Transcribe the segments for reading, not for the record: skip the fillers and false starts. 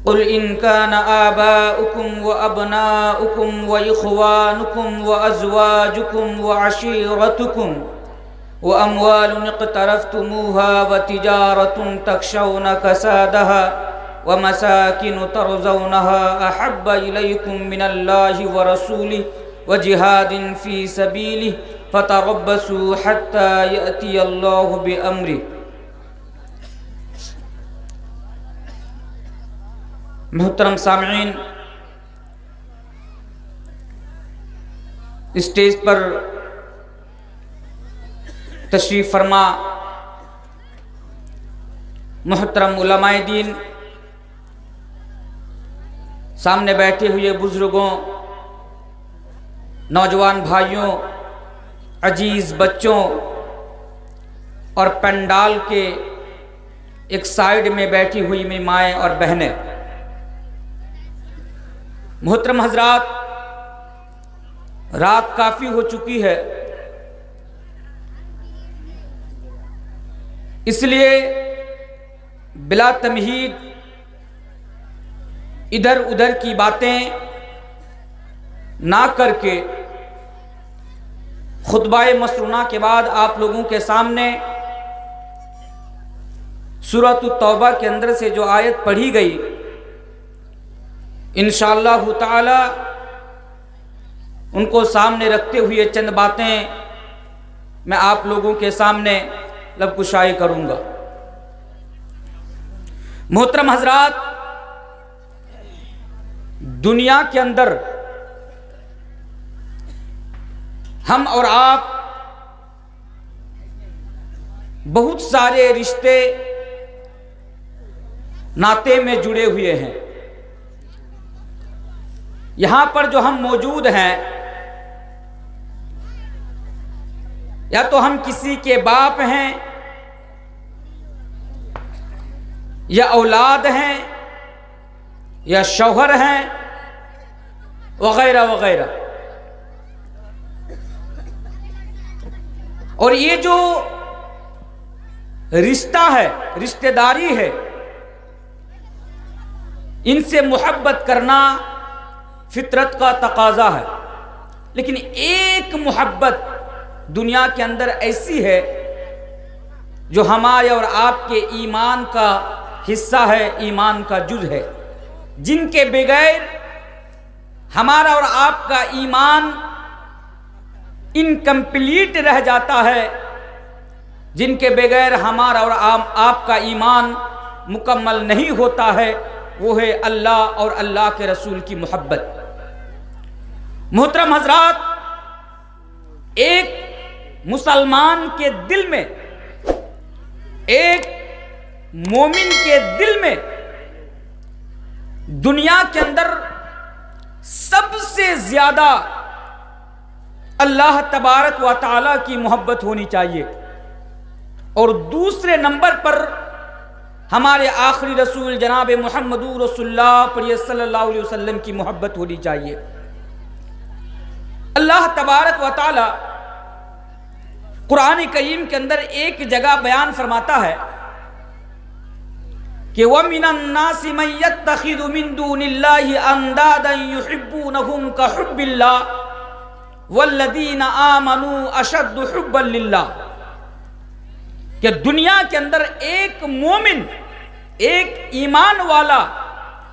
قل إن كان آباؤكم وأبناؤكم وإخوانكم وأزواجكم وعشيرتكم وأموال اقترفتموها وتجارة تخشون كسادها ومساكن ترضونها أحب إليكم من الله ورسوله وجهاد في سبيله فتربصوا حتى يأتي الله بأمره۔ محترم سامعین، اسٹیج پر تشریف فرما محترم علماء دین، سامنے بیٹھے ہوئے بزرگوں، نوجوان بھائیوں، عزیز بچوں اور پنڈال کے ایک سائیڈ میں بیٹھی ہوئی میری مائیں اور بہنیں، محترم حضرات، رات کافی ہو چکی ہے، اس لیے بلا تمہید ادھر ادھر کی باتیں نہ کر کے خطبہ مسنونہ کے بعد آپ لوگوں کے سامنے سورۃ التوبہ کے اندر سے جو آیت پڑھی گئی، انشاءاللہ تعالی ان کو سامنے رکھتے ہوئے چند باتیں میں آپ لوگوں کے سامنے لب کشائی کروں گا۔ محترم حضرات، دنیا کے اندر ہم اور آپ بہت سارے رشتے ناطے میں جڑے ہوئے ہیں۔ یہاں پر جو ہم موجود ہیں، یا تو ہم کسی کے باپ ہیں، یا اولاد ہیں، یا شوہر ہیں، وغیرہ وغیرہ۔ اور یہ جو رشتہ ہے، رشتہ داری ہے، ان سے محبت کرنا فطرت کا تقاضا ہے، لیکن ایک محبت دنیا کے اندر ایسی ہے جو ہمارے اور آپ کے ایمان کا حصہ ہے، ایمان کا جز ہے، جن کے بغیر ہمارا اور آپ کا ایمان انکمپلیٹ رہ جاتا ہے، جن کے بغیر ہمارا اور آپ کا ایمان مکمل نہیں ہوتا ہے، وہ ہے اللہ اور اللہ کے رسول کی محبت۔ محترم حضرات، ایک مسلمان کے دل میں، ایک مومن کے دل میں دنیا کے اندر سب سے زیادہ اللہ تبارک و تعالی کی محبت ہونی چاہیے، اور دوسرے نمبر پر ہمارے آخری رسول جناب محمد رسول اللہ صلی اللہ علیہ وسلم کی محبت ہونی چاہیے۔ اللہ تبارک و تعالی قرآن کریم کے اندر ایک جگہ بیان فرماتا ہے کہ وَمِنَ النَّاسِ مَن يَتَّخِذُ مِن دُونِ اللَّهِ أَندَادًا يُحِبُّونَهُمْ كَحُبِّ اللَّهِ وَالَّذِينَ آمَنُوا أَشَدُّ حُبًّا لِلَّهِ، کہ دنیا کے اندر ایک مومن، ایک ایمان والا،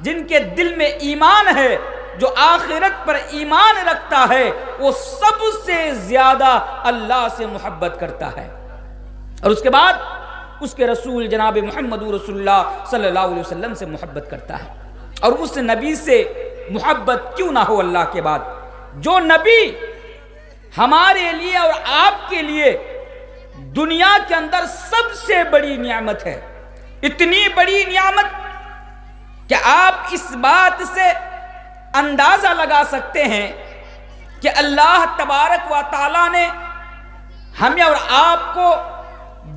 جن کے دل میں ایمان ہے، جو آخرت پر ایمان رکھتا ہے، وہ سب سے زیادہ اللہ سے محبت کرتا ہے، اور اس کے بعد اس کے رسول جناب محمد رسول اللہ صلی اللہ علیہ وسلم سے محبت کرتا ہے۔ اور اس نبی سے محبت کیوں نہ ہو اللہ کے بعد، جو نبی ہمارے لیے اور آپ کے لیے دنیا کے اندر سب سے بڑی نعمت ہے، اتنی بڑی نعمت کہ آپ اس بات سے اندازہ لگا سکتے ہیں کہ اللہ تبارک و تعالی نے ہمیں اور آپ کو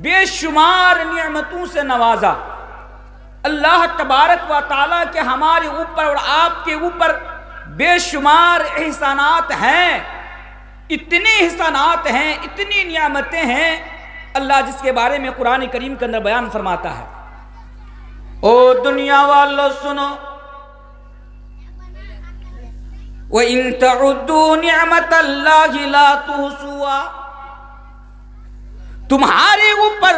بے شمار نعمتوں سے نوازا۔ اللہ تبارک و تعالی کے ہمارے اوپر اور آپ کے اوپر بے شمار احسانات ہیں، اتنے احسانات ہیں، اتنی نعمتیں ہیں، اللہ جس کے بارے میں قرآن کریم کے اندر بیان فرماتا ہے، او دنیا والو سنو، وَإِن تَعُدُّوا نِعْمَةَ اللَّهِ لَا تُحْصُوهَا، تمہارے اوپر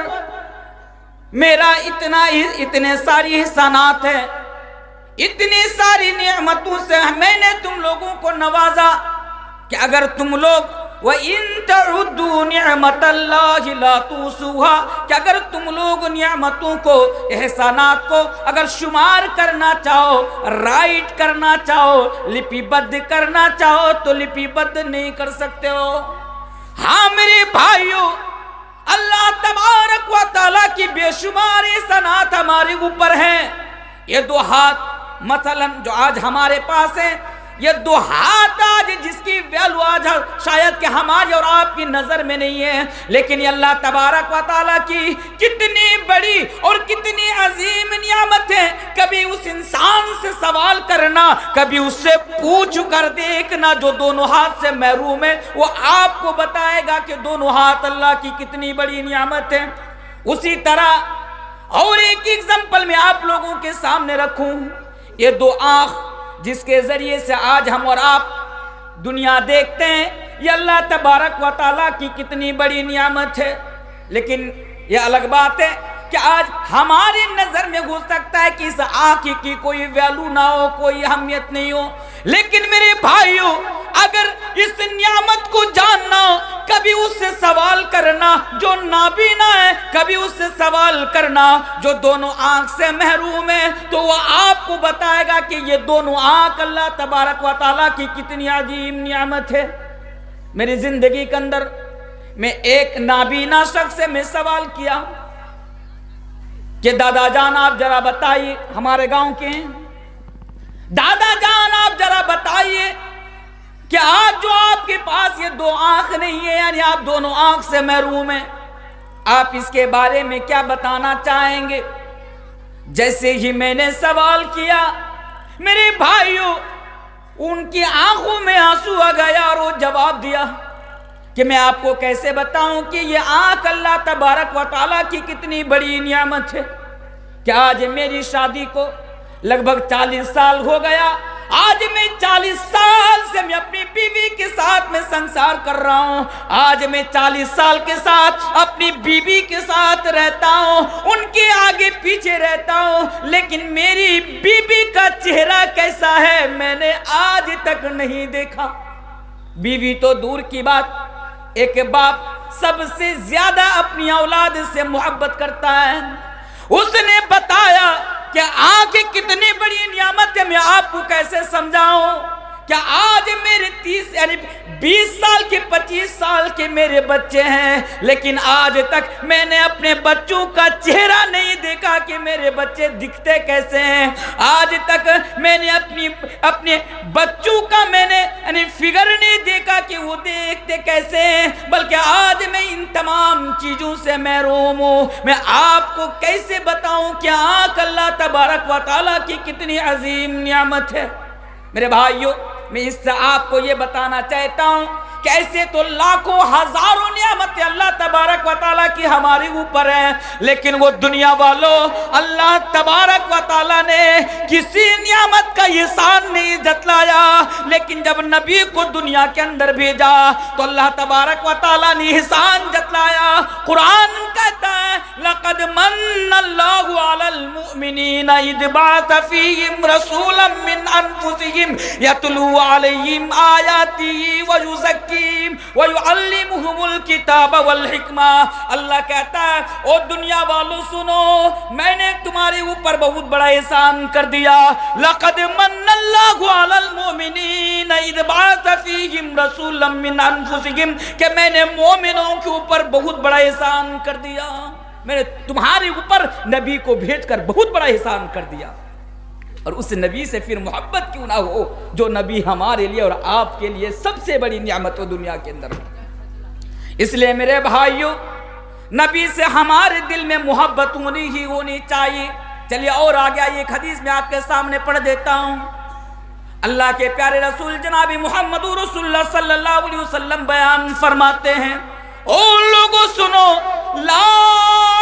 میرا اتنے ساری احسانات ہیں، اتنی ساری نعمتوں سے میں نے تم لوگوں کو نوازا کہ اگر تم لوگ وَإِن تَعُدُّوا نِعْمَةَ اللَّهِ لَا تُحْصُوهَا، کہ اگر تم لوگ نعمتوں کو، احسانات کو اگر شمار کرنا چاہو، رائٹ کرنا چاہو، لپی بد کرنا چاہو تو لپی بد نہیں کر سکتے ہو۔ ہاں میرے بھائیوں، اللہ تبارک و تعالیٰ کی بے شمار احسانات ہمارے اوپر ہیں۔ یہ دو ہاتھ مثلا جو آج ہمارے پاس ہیں، یہ دو ہاتھ آج جس کی ویلو آج شاید کہ ہماری اور آپ کی نظر میں نہیں ہے، لیکن یہ اللہ تبارک و تعالیٰ کی کتنی بڑی اور کتنی عظیم نعمت ہے۔ کبھی اس انسان سے سوال کرنا، کبھی اس سے پوچھ کر دیکھنا جو دونوں ہاتھ سے محروم ہے، وہ آپ کو بتائے گا کہ دونوں ہاتھ اللہ کی کتنی بڑی نعمت ہے۔ اسی طرح اور ایک ایگزامپل میں آپ لوگوں کے سامنے رکھوں، یہ دو آنکھ جس کے ذریعے سے آج ہم اور آپ دنیا دیکھتے ہیں، یہ اللہ تبارک و تعالیٰ کی کتنی بڑی نعمت ہے۔ لیکن یہ الگ بات ہے کہ آج ہماری نظر میں ہو سکتا ہے کہ اس آنکھ کی کوئی ویلو نہ ہو، کوئی اہمیت نہیں ہو، لیکن میرے بھائیوں اگر اس نعمت کو جاننا، کبھی اس سے سوال کرنا جو نابینا ہے، کبھی اس سے سوال کرنا جو دونوں آنکھ سے محروم ہے، تو وہ آپ کو بتائے گا کہ یہ دونوں آنکھ اللہ تبارک و تعالیٰ کی کتنی عظیم نعمت ہے۔ میری زندگی کے اندر میں ایک نابینا شخص سے میں سوال کیا کہ دادا جان آپ ذرا بتائیے، ہمارے گاؤں کے ہیں، دادا جان آپ ذرا بتائیے کہ آج جو آپ کے پاس یہ دو آنکھ نہیں ہے، یعنی آپ دونوں آنکھ سے محروم ہیں، آپ اس کے بارے میں کیا بتانا چاہیں گے؟ جیسے ہی میں نے سوال کیا، میرے بھائیوں ان کی آنکھوں میں آنسو آ گیا اور وہ جواب دیا کہ میں آپ کو کیسے بتاؤں کہ یہ آنکھ اللہ تبارک و تعالیٰ کی کتنی بڑی نعمت ہے کہ آج میری شادی کو لگ بھگ 40 سال ہو گیا، آج میں 40 سال سے میں اپنی بیوی کے ساتھ میں سنسار کر رہا ہوں، آج میں 40 سال کے ساتھ اپنی بیوی کے ساتھ رہتا ہوں، ان کے آگے پیچھے رہتا ہوں، لیکن میری بیوی کا چہرہ کیسا ہے میں نے آج تک نہیں دیکھا۔ بیوی تو دور کی بات، ایک باپ سب سے زیادہ اپنی اولاد سے محبت کرتا ہے، اس نے بتایا کہ آنکھ کتنی بڑی نعمت ہے، میں آپ کو کیسے سمجھاؤں؟ کیا آج میرے 30 یعنی 20 سال کے 25 سال کے میرے بچے ہیں، لیکن آج تک میں نے اپنے بچوں کا چہرہ نہیں دیکھا کہ میرے بچے دکھتے کیسے ہیں، آج تک میں نے اپنے بچوں کا میں نے یعنی فگر نہیں دیکھا کہ وہ دیکھتے کیسے ہیں، بلکہ آج میں ان تمام چیزوں سے محروم ہوں۔ میں آپ کو کیسے بتاؤں کہ آنکھ اللہ تبارک و تعالیٰ کی کتنی عظیم نعمت ہے؟ میرے بھائیوں میں اس سے آپ کو یہ بتانا چاہتا ہوں کہ ایسے تو لاکھوں ہزاروں نعمتیں اللہ تبارک و تعالیٰ کی ہمارے اوپر ہیں، لیکن وہ دنیا والوں اللہ تبارک و تعالیٰ نے کسی نعمت کا احسان نہیں جتلایا، لیکن جب نبی کو دنیا کے اندر بھیجا تو اللہ تبارک و تعالیٰ نے احسان جتلایا۔ قرآن کہتا ہے لَقَدْ مَنَّ اللَّهُ عَلَى الْمُؤْمِنِينَ إِذْ بَعَثَ فِيهِمْ رَسُولًا مِّنْ أَنفُسِهِمْ يَتْلُو عَلَيْهِمْ آيَاتِهِ وَيُزَكِّيهِمْ وَيُعَلِّمُهُمُ الْكِتَابَ وَالْحِكْمَةَ۔ اللہ کہتا ہے او دنیا والوں سنو، میں نے تمہارے اوپر بہت بڑا احسان کر دیا۔ لَقَدْ مَنَّ اللَّهُ عَلَى الْمُؤْمِنِينَ إِذْ بَعَثَ فِيهِمْ رَسُولًا مِّنْ أَنفُسِهِمْ کہ میں نے مومنوں کے اوپر بہت بڑا احسان کر دیا، میں نے تمہارے اوپر نبی کو بھیج کر بہت بڑا احسان کر دیا۔ اور اس نبی سے پھر محبت کیوں نہ ہو جو نبی ہمارے لیے اور آپ کے لیے سب سے بڑی نعمت ہو دنیا کے اندر۔ اس لیے میرے بھائیوں نبی سے ہمارے دل میں محبت ہونی چاہیے۔ چلیے اور آگے آئیے، ایک حدیث میں آپ کے سامنے پڑھ دیتا ہوں۔ اللہ کے پیارے رسول جناب محمد رسول اللہ صلی اللہ علیہ وسلم بیان فرماتے ہیں، او لوگوں سنو، لا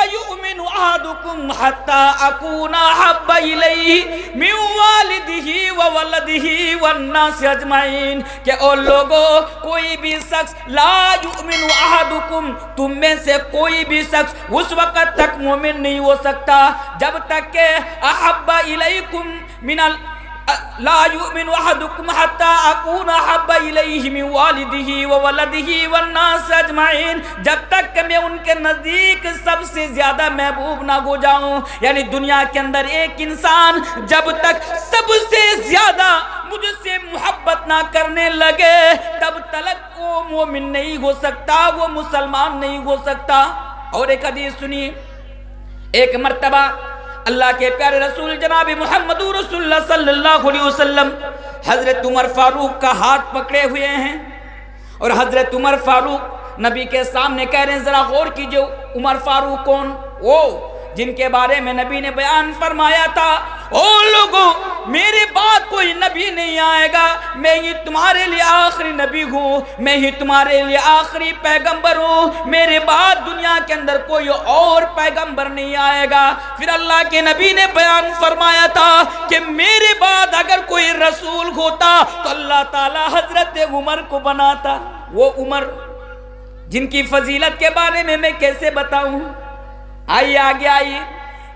يؤمن أحدكم حتى أكون أحب إليه من والده وولده والناس أجمعين کہ او لوگوں کوئی بھی شخص لا یؤمن احدکم تم میں سے کوئی بھی شخص اس وقت تک مومن نہیں ہو سکتا جب تک کہ احب الیکم من لا یؤمن احدکم حتی اکون احب الیہ من والدہ وولدہ والناس اجمعین جب تک کہ میں ان کے نزدیک سب سے زیادہ محبوب نہ ہو جاؤں یعنی دنیا کے اندر ایک انسان جب تک سب سے زیادہ مجھ سے محبت نہ کرنے لگے تب تک وہ مومن نہیں ہو سکتا وہ مسلمان نہیں ہو سکتا اور ایک حدیث سنیے ایک مرتبہ اللہ کے پیارے رسول جناب محمد رسول اللہ صلی اللہ علیہ وسلم حضرت عمر فاروق کا ہاتھ پکڑے ہوئے ہیں اور حضرت عمر فاروق نبی کے سامنے کہہ رہے ہیں ذرا غور کیجئے عمر فاروق کون وہ جن کے بارے میں نبی نے بیان فرمایا تھا او لوگوں میرے بعد کوئی نبی نہیں آئے گا میں ہی تمہارے لیے آخری نبی ہوں میں ہی تمہارے لیے آخری پیغمبر ہوں میرے بعد دنیا کے اندر کوئی اور پیغمبر نہیں آئے گا پھر اللہ کے نبی نے بیان فرمایا تھا کہ میرے بعد اگر کوئی رسول ہوتا تو اللہ تعالی حضرت عمر کو بناتا وہ عمر جن کی فضیلت کے بارے میں کیسے بتاؤں آئیے آگے آئیے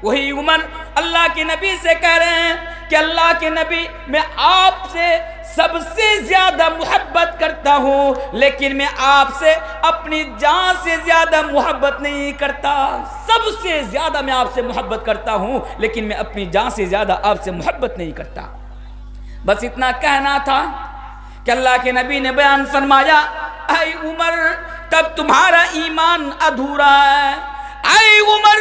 وہی عمر اللہ کے نبی سے کہہ رہے ہیں کہ اللہ کے نبی میں آپ سے سب سے زیادہ محبت کرتا ہوں لیکن میں آپ سے اپنی جان سے زیادہ محبت نہیں کرتا سب سے زیادہ میں آپ سے محبت کرتا ہوں لیکن میں اپنی جان سے زیادہ آپ سے محبت نہیں کرتا بس اتنا کہنا تھا کہ اللہ کے نبی نے بیان فرمایا اے عمر تب تمہارا ایمان ادھورا ہے اے عمر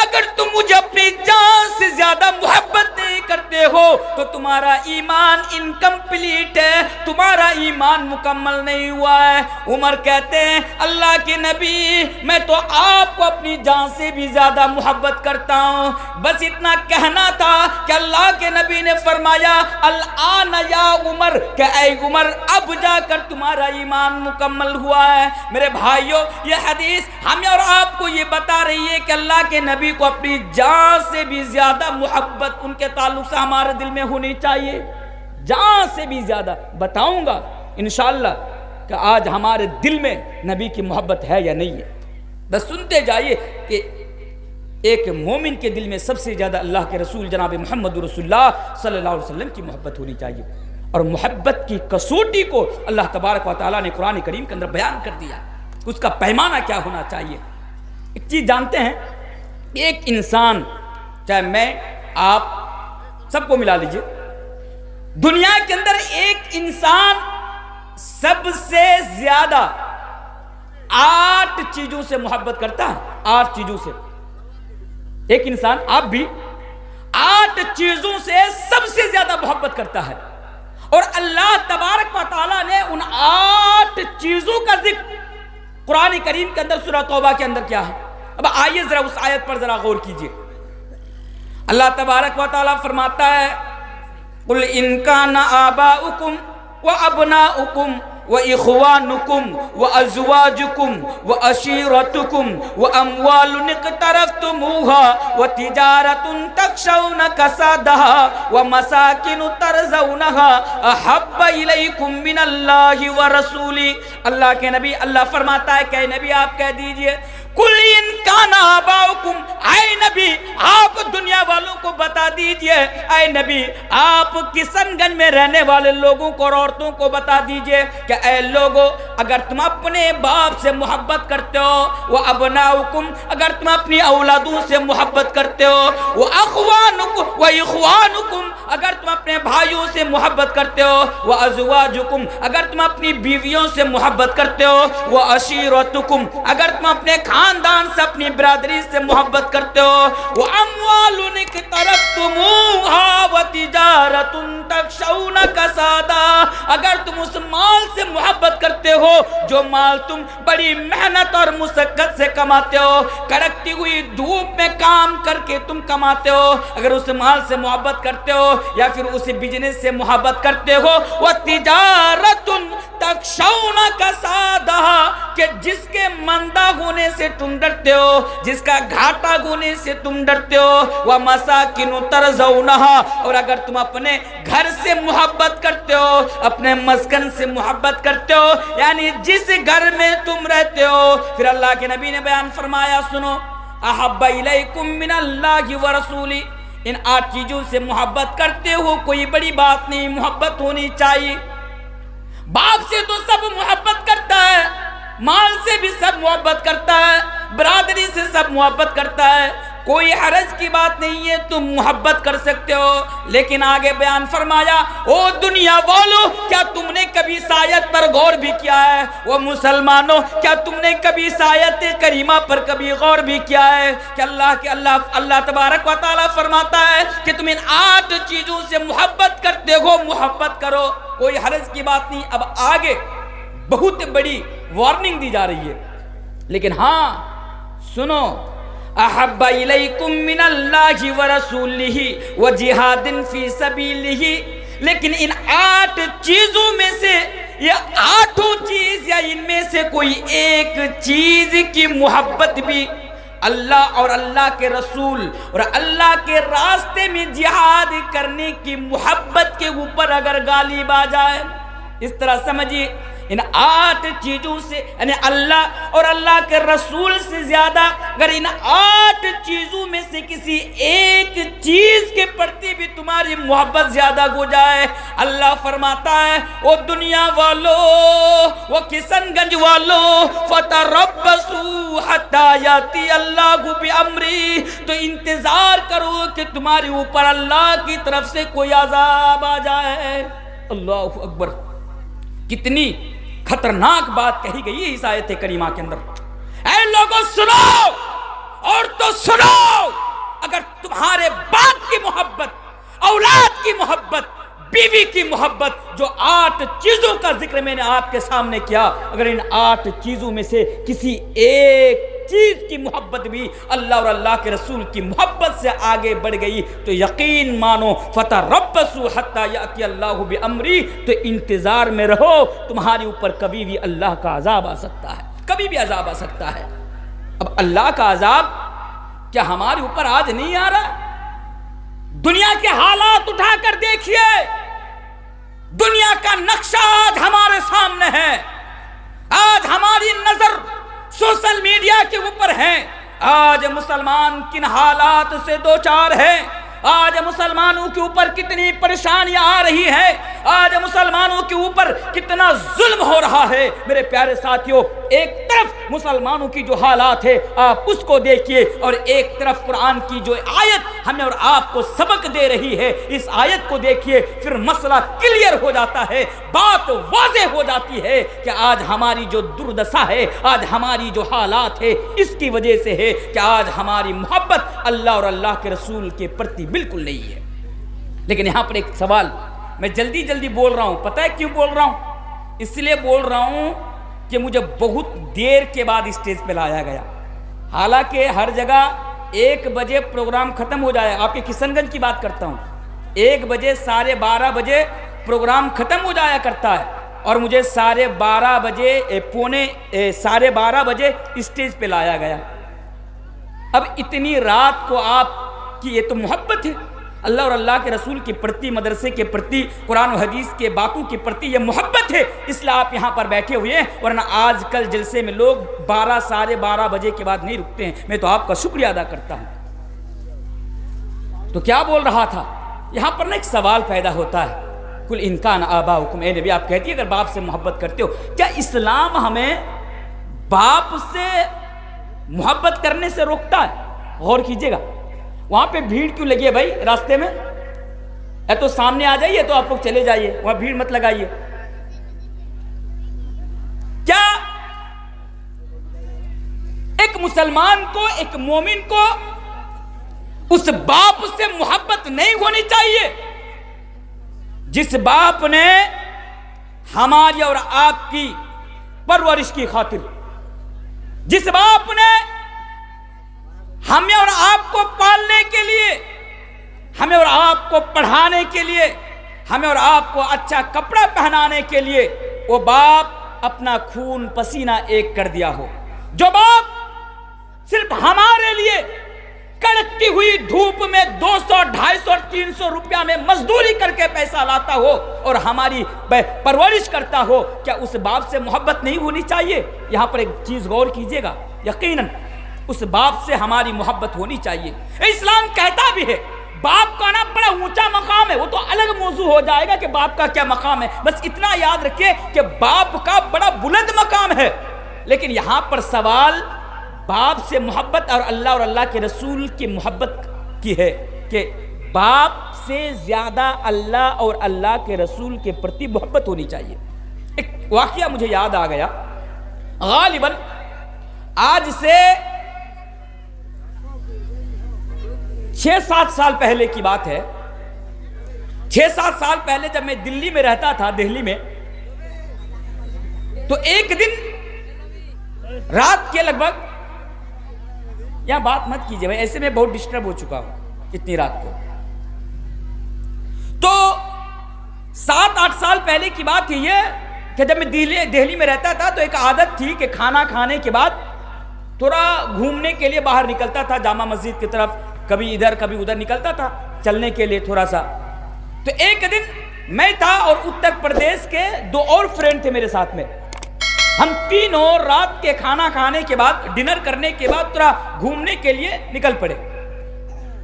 اگر تم مجھے اپنی جان سے زیادہ محبت نہیں کرتے ہو تو تمہارا ایمان انکمپلیٹ ہے تمہارا ایمان مکمل نہیں ہوا ہے عمر کہتے ہیں اللہ کے نبی میں تو آپ کو اپنی جان سے بھی زیادہ محبت کرتا ہوں بس اتنا کہنا تھا کہ اللہ کے نبی نے فرمایا الآن یا عمر کہ اے عمر اب جا کر تمہارا ایمان مکمل ہوا ہے میرے بھائیوں یہ حدیث ہمیں اور آپ کو یہ بتا رہی ہے کہ اللہ کے نبی کو اپنی جان سے بھی زیادہ محبت ان کے تعلق سے ہمارے دل میں ہونی چاہیے جان سے بھی زیادہ بتاؤں گا انشاءاللہ کہ آج ہمارے دل میں نبی کی محبت ہے یا نہیں ہے بس سنتے جائیے کہ ایک مومن کے دل میں سب سے زیادہ اللہ کے رسول جناب محمد رسول اللہ صلی اللہ علیہ وسلم کی محبت ہونی چاہیے اور محبت کی کسوٹی کو اللہ تبارک و تعالیٰ نے قرآن کریم کے اندر بیان کر دیا اس کا پیمانہ کیا ہونا چاہیے ایک چیز جانتے ہیں ایک انسان چاہے میں آپ سب کو ملا لیجئے دنیا کے اندر ایک انسان سب سے زیادہ 8 چیزوں سے محبت کرتا ہے 8 چیزوں سے ایک انسان آپ بھی 8 چیزوں سے سب سے زیادہ محبت کرتا ہے اور اللہ تبارک و تعالیٰ نے ان 8 چیزوں کا ذکر قرآن کریم کے اندر سورہ توبہ کے اندر کیا ہے اب آئیے ذرا اس آیت پر ذرا غور کیجئے اللہ تبارک و تعالیٰ فرماتا ہے قُلْ إِن كَانَ آبَاؤُكُمْ وَأَبْنَاؤُكُمْ وَإِخْوَانُكُمْ وَأَزْوَاجُكُمْ وَأَشِيرَتُكُمْ وَأَمْوَالٌ اقْتَرَفْتُمُوهَا وَتِجَارَةٌ تَخْشَوْنَ كَسَادَهَا وَمَسَاكِنُ تَرْضَوْنَهَا أَحَبَّ إِلَيْكُمْ مِنَ اللَّهِ وَرَسُولِهِ اللہ کے نبی اللہ فرماتا ہے کہ نبی آپ کہہ دیجئے کل ان کان آباؤکم اے نبی آپ دنیا والوں کو بتا دیجئے اے نبی آپ کشن گنج میں رہنے والے لوگوں کو اور عورتوں کو بتا دیجئے کہ اے لوگوں اگر تم اپنے باپ سے محبت کرتے ہو وہ ابناؤکم اگر تم اپنی اولادوں سے محبت کرتے ہو وہ اخوانکم و اخوانکم اگر تم اپنے بھائیوں سے محبت کرتے ہو وہ ازواجکم اگر تم اپنی بیویوں سے محبت کرتے ہو وہ عشیرتکم اگر تم اپنے خاندان سے اپنی برادری سے محبت کرتے ہو وہ اموال اقترفتموها وتجارۃ تخشون کسادها اگر تم اس مال سے محبت کرتے ہو جو مال تم بڑی محنت اور مشقت سے کماتے ہو کڑکتی ہوئی دھوپ میں کام کر کے تم کماتے ہو اگر اس مال سے محبت کرتے ہو یا پھر اس بزنس سے محبت کرتے ہو وتجارۃ تخشون کسادہ، کہ جس کے مندہ ہونے سے تم ڈرتے ہو، جس کا گھاٹا ہونے سے تم ڈرتے ہو، ومساکن ترضونہا، اور اگر تم اپنے گھر سے محبت کرتے ہو، اپنے مسکن سے محبت کرتے ہو، یعنی جس گھر میں تم رہتے ہو، پھر اللہ کے نبی نے بیان فرمایا، سنو، احب الیکم من اللہ ورسولہ، ان 8 چیزوں سے محبت کرتے ہو، کوئی بڑی بات نہیں، محبت ہونی چاہیے۔ باپ سے تو سب محبت کرتا ہے، مال سے بھی سب محبت کرتا ہے، برادری سے سب محبت کرتا ہے، کوئی حرج کی بات نہیں ہے، تم محبت کر سکتے ہو۔ لیکن آگے بیان فرمایا، او دنیا والو، کیا تم نے کبھی اس آیت پر غور بھی کیا ہے؟ وہ مسلمانوں، کیا تم نے کبھی اس آیت کریمہ پر کبھی غور بھی کیا ہے کہ اللہ تبارک و تعالیٰ فرماتا ہے کہ تم ان 8 چیزوں سے محبت کرتے ہو، محبت کرو، کوئی حرج کی بات نہیں۔ اب آگے بہت بڑی وارننگ دی جا رہی ہے، لیکن ہاں سنو، احب الیکم من اللہ ورسولہ وجہاد فی سبیلہ، لیکن ان 8 چیزوں میں سے، یہ 8 چیز یا ان میں سے کوئی ایک چیز کی محبت بھی اللہ اور اللہ کے رسول اور اللہ کے راستے میں جہاد کرنے کی محبت کے اوپر اگر غالب آ جائے، اس طرح سمجھیے، ان 8 چیزوں سے، یعنی اللہ اور اللہ کے رسول سے زیادہ اگر ان 8 چیزوں میں سے کسی ایک چیز کے پرتی بھی تمہاری محبت زیادہ ہو جائے، اللہ فرماتا ہے، او دنیا والو، وہ کشن گنج والو، فتربصوا حتی یاتی اللہ بامری، تو انتظار کرو کہ تمہارے اوپر اللہ کی طرف سے کوئی عذاب آ جائے۔ اللہ اکبر، کتنی خطرناک بات کہی گئی ہے اس آیت کریمہ کے اندر۔ اے لوگوں سنو، اور تو سنو، اگر تمہارے باپ کی محبت، اولاد کی محبت، بیوی کی محبت، جو 8 چیزوں کا ذکر میں نے آپ کے سامنے کیا، اگر ان 8 چیزوں میں سے کسی ایک چیز کی محبت بھی اللہ اور اللہ کے رسول کی محبت سے آگے بڑھ گئی تو یقین مانو، فتربصوا حتی یاتی اللہ بامری، تو انتظار میں رہو، تمہارے اوپر کبھی بھی اللہ کا عذاب آ سکتا ہے، کبھی بھی عذاب آ سکتا ہے۔ اب اللہ کا عذاب کیا ہمارے اوپر آج نہیں آ رہا؟ دنیا کے حالات اٹھا کر دیکھیے، دنیا کا نقشہ آج ہمارے سامنے ہے، آج ہماری نظر سوشل میڈیا کے اوپر ہیں، آج مسلمان کن حالات سے دوچار ہے، آج مسلمانوں کے اوپر کتنی پریشانیاں آ رہی ہیں، آج مسلمانوں کے اوپر کتنا ظلم ہو رہا ہے۔ میرے پیارے ساتھیوں، ایک طرف مسلمانوں کی جو حالات ہے آپ اس کو دیکھیے، اور ایک طرف قرآن کی جو آیت ہمیں اور آپ کو سبق دے رہی ہے، اس آیت کو دیکھیے، پھر مسئلہ کلیئر ہو جاتا ہے، بات واضح ہو جاتی ہے کہ آج ہماری جو دردسا ہے، آج ہماری جو حالات ہے، اس کی وجہ سے ہے کہ آج ہماری محبت اللہ اور اللہ کے رسول کے پرتی بالکل نہیں ہے۔ لیکن یہاں پر ایک سوال، میں جلدی بول رہا ہوں، پتہ ہے کیوں بول رہا ہوں؟ اس لیے بول رہا ہوں کہ مجھے بہت دیر کے بعد اسٹیج پہ لایا گیا، حالانکہ ہر جگہ 1 بجے پروگرام ختم ہو جائے، آپ کے کشن گنج کی بات کرتا ہوں، 1 بجے 12:30 بجے پروگرام ختم ہو جایا کرتا ہے، اور مجھے 12:30 بجے پونے 12:30 بجے اسٹیج پہ لایا گیا۔ اب اتنی رات کو آپ کی، یہ تو محبت ہے اللہ اور اللہ کے رسول کے پرتی، مدرسے کے پرتی، قرآن و حدیث کے باتوں کے پرتی، یہ محبت ہے، اس لیے آپ یہاں پر بیٹھے ہوئے ہیں، ورنہ آج کل جلسے میں لوگ 12 12:30 بجے کے بعد نہیں رکتے ہیں۔ میں تو آپ کا شکریہ ادا کرتا ہوں۔ تو کیا بول رہا تھا؟ یہاں پر نا ایک سوال پیدا ہوتا ہے، کل ان کان آباؤکم، اے نبی آپ کہتی ہے اگر باپ سے محبت کرتے ہو، کیا اسلام ہمیں باپ سے محبت کرنے سے روکتا ہے؟ غور کیجئے گا، وہاں پہ بھیڑ کیوں لگی ہے بھائی راستے میں؟ اے تو سامنے آ جائیے، تو آپ لوگ چلے جائیے، وہاں بھیڑ مت لگائیے۔ کیا ایک مسلمان کو، ایک مومن کو اس باپ سے محبت نہیں ہونی چاہیے جس باپ نے ہماری اور آپ کی پرورش کی خاطر، جس باپ نے ہمیں اور آپ کو پالنے کے لیے، ہمیں اور آپ کو پڑھانے کے لیے، ہمیں اور آپ کو اچھا کپڑا پہنانے کے لیے وہ باپ اپنا خون پسینہ ایک کر دیا ہو، جو باپ صرف ہمارے لیے کڑکتی ہوئی دھوپ میں 200 250 اور 300 روپیہ میں مزدوری کر کے پیسہ لاتا ہو اور ہماری پرورش کرتا ہو، کیا اس باپ سے محبت نہیں ہونی چاہیے؟ یہاں پر ایک چیز غور کیجئے گا، یقیناً اس باپ سے ہماری محبت ہونی چاہیے۔ اسلام کہتا بھی ہے باپ کا نا بڑا اونچا مقام ہے، وہ تو الگ موضوع ہو جائے گا کہ باپ کا کیا مقام ہے، بس اتنا یاد رکھیے کہ باپ کا بڑا بلند مقام ہے۔ لیکن یہاں پر سوال باپ سے محبت اور اللہ کے رسول کی محبت کی ہے کہ باپ سے زیادہ اللہ اور اللہ کے رسول کے پرتی محبت ہونی چاہیے۔ ایک واقعہ مجھے یاد آ گیا، غالباً آج سے 6-7 سال پہلے کی بات ہے۔ 6-7 سال پہلے جب میں دلی میں رہتا تھا، دہلی میں، تو ایک دن رات کے لگ بھگ، یہاں بات مت کیجئے بھائی، ایسے میں بہت ڈسٹرب ہو چکا ہوں اتنی رات کو، تو 7-8 سال پہلے کی بات ہے یہ کہ جب میں دہلی میں رہتا تھا تو ایک عادت تھی کہ کھانا کھانے کے بعد تھوڑا گھومنے کے لیے باہر نکلتا تھا، جامع مسجد کی طرف، کبھی ادھر کبھی ادھر نکلتا تھا چلنے کے لیے تھوڑا سا۔ تو ایک دن میں تھا اور اتر پردیش کے 2 اور فرینڈ تھے میرے ساتھ میں، ہم تینوں رات کے کھانا کھانے کے بعد، ڈنر کرنے کے بعد تھوڑا گھومنے کے لیے نکل پڑے۔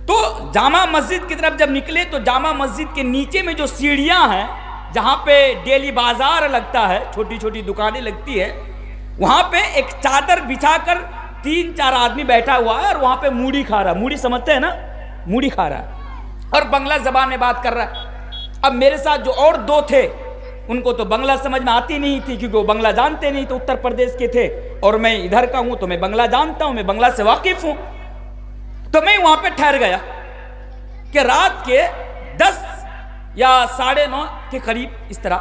تو جامع مسجد کی طرف جب نکلے تو جامع مسجد کے نیچے میں جو سیڑھیاں ہیں جہاں پہ ڈیلی بازار لگتا ہے، چھوٹی چھوٹی دکانیں لگتی ہے، وہاں پہ ایک چادر بچھا کر 3-4 آدمی بیٹھا ہوا ہے اور وہاں پہ موڑی کھا رہا ہے، موڑی سمجھتے ہیں نا، موڑی کھا رہا ہے اور بنگلہ زبان میں بات کر رہا ہے۔ اب میرے ساتھ جو اور 2 تھے ان کو تو بنگلہ سمجھ میں آتی نہیں تھی کیونکہ وہ بنگلہ جانتے نہیں، تو اتر پردیش کے تھے اور میں ادھر کا ہوں تو میں بنگلہ جانتا ہوں، میں بنگلہ سے واقف ہوں۔ تو میں وہاں پہ ٹھہر گیا کہ رات کے 10 یا 9:30 کے قریب اس طرح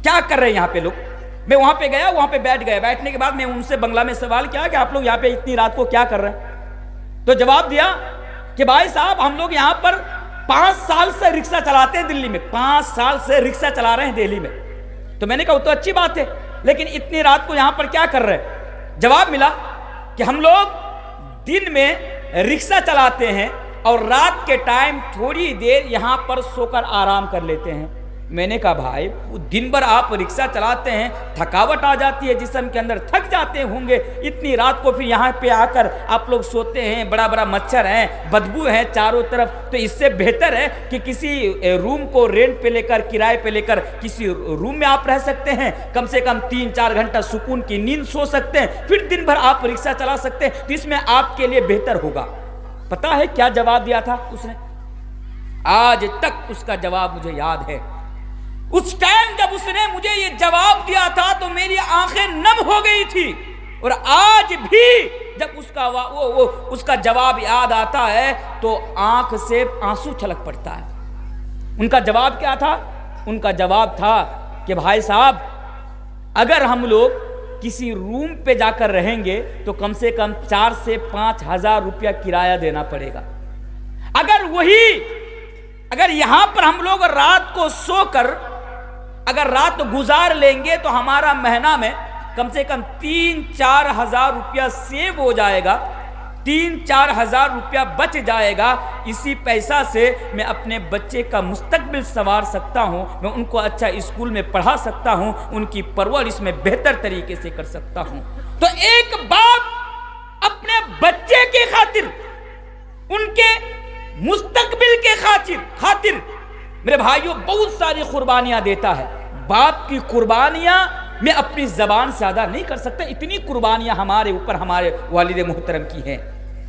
کیا کر رہے ہیں یہاں پہ لوگ۔ میں وہاں پہ گیا، وہاں پہ بیٹھ گیا، بیٹھنے کے بعد میں ان سے بنگلہ میں سوال کیا کہ آپ لوگ یہاں پہ اتنی رات کو کیا کر رہے ہیں؟ تو جواب دیا کہ بھائی صاحب ہم لوگ یہاں پر 5 سال سے رکشہ چلاتے ہیں دلی میں، 5 سال سے رکشہ چلا رہے ہیں دہلی میں۔ تو میں نے کہا وہ تو اچھی بات ہے، لیکن اتنی رات کو یہاں پر کیا کر رہے ہیں؟ جواب ملا کہ ہم لوگ دن میں رکشہ چلاتے ہیں اور رات کے ٹائم تھوڑی دیر یہاں پر سو کر آرام کر لیتے ہیں۔ میں نے کہا بھائی دن بھر آپ رکشہ چلاتے ہیں، تھکاوٹ آ جاتی ہے جسم کے اندر، تھک جاتے ہوں گے، اتنی رات کو پھر یہاں پہ آ کر آپ لوگ سوتے ہیں، بڑا بڑا مچھر ہیں، بدبو ہے چاروں طرف، تو اس سے بہتر ہے کہ کسی روم کو رینٹ پہ لے کر، کرائے پہ لے کر کسی روم میں آپ رہ سکتے ہیں، کم سے کم 3-4 گھنٹہ سکون کی نیند سو سکتے ہیں، پھر دن بھر آپ رکشہ چلا سکتے ہیں، تو اس میں آپ کے لیے بہتر ہوگا۔ پتا ہے کیا جواب دیا تھا اس نے؟ آج تک اس کا جواب مجھے یاد ہے۔ اس ٹائم جب اس نے مجھے یہ جواب دیا تھا تو میری آنکھیں نم ہو گئی تھی، اور آج بھی جب اس کا جواب یاد آتا ہے تو آنکھ سے آنسو چھلک پڑتا ہے۔ ان کا جواب کیا تھا؟ ان کا جواب تھا کہ بھائی صاحب اگر ہم لوگ کسی روم پہ جا کر رہیں گے تو کم سے کم 4 سے 5 ہزار روپیہ کرایہ دینا پڑے گا، اگر یہاں پر ہم لوگ رات کو سو کر اگر رات گزار لیں گے تو ہمارا مہینہ میں کم سے کم 3-4 ہزار روپیہ سیو ہو جائے گا، 3-4 ہزار روپیہ بچ جائے گا۔ اسی پیسہ سے میں اپنے بچے کا مستقبل سنوار سکتا ہوں، میں ان کو اچھا اسکول میں پڑھا سکتا ہوں، ان کی پرورش میں بہتر طریقے سے کر سکتا ہوں۔ تو ایک باپ اپنے بچے کی خاطر، ان کے مستقبل کے خاطر میرے بھائیوں بہت ساری قربانیاں دیتا ہے۔ باپ کی قربانیاں میں اپنی زبان سے ادا نہیں کر سکتا، اتنی قربانیاں ہمارے اوپر ہمارے والد محترم کی ہیں۔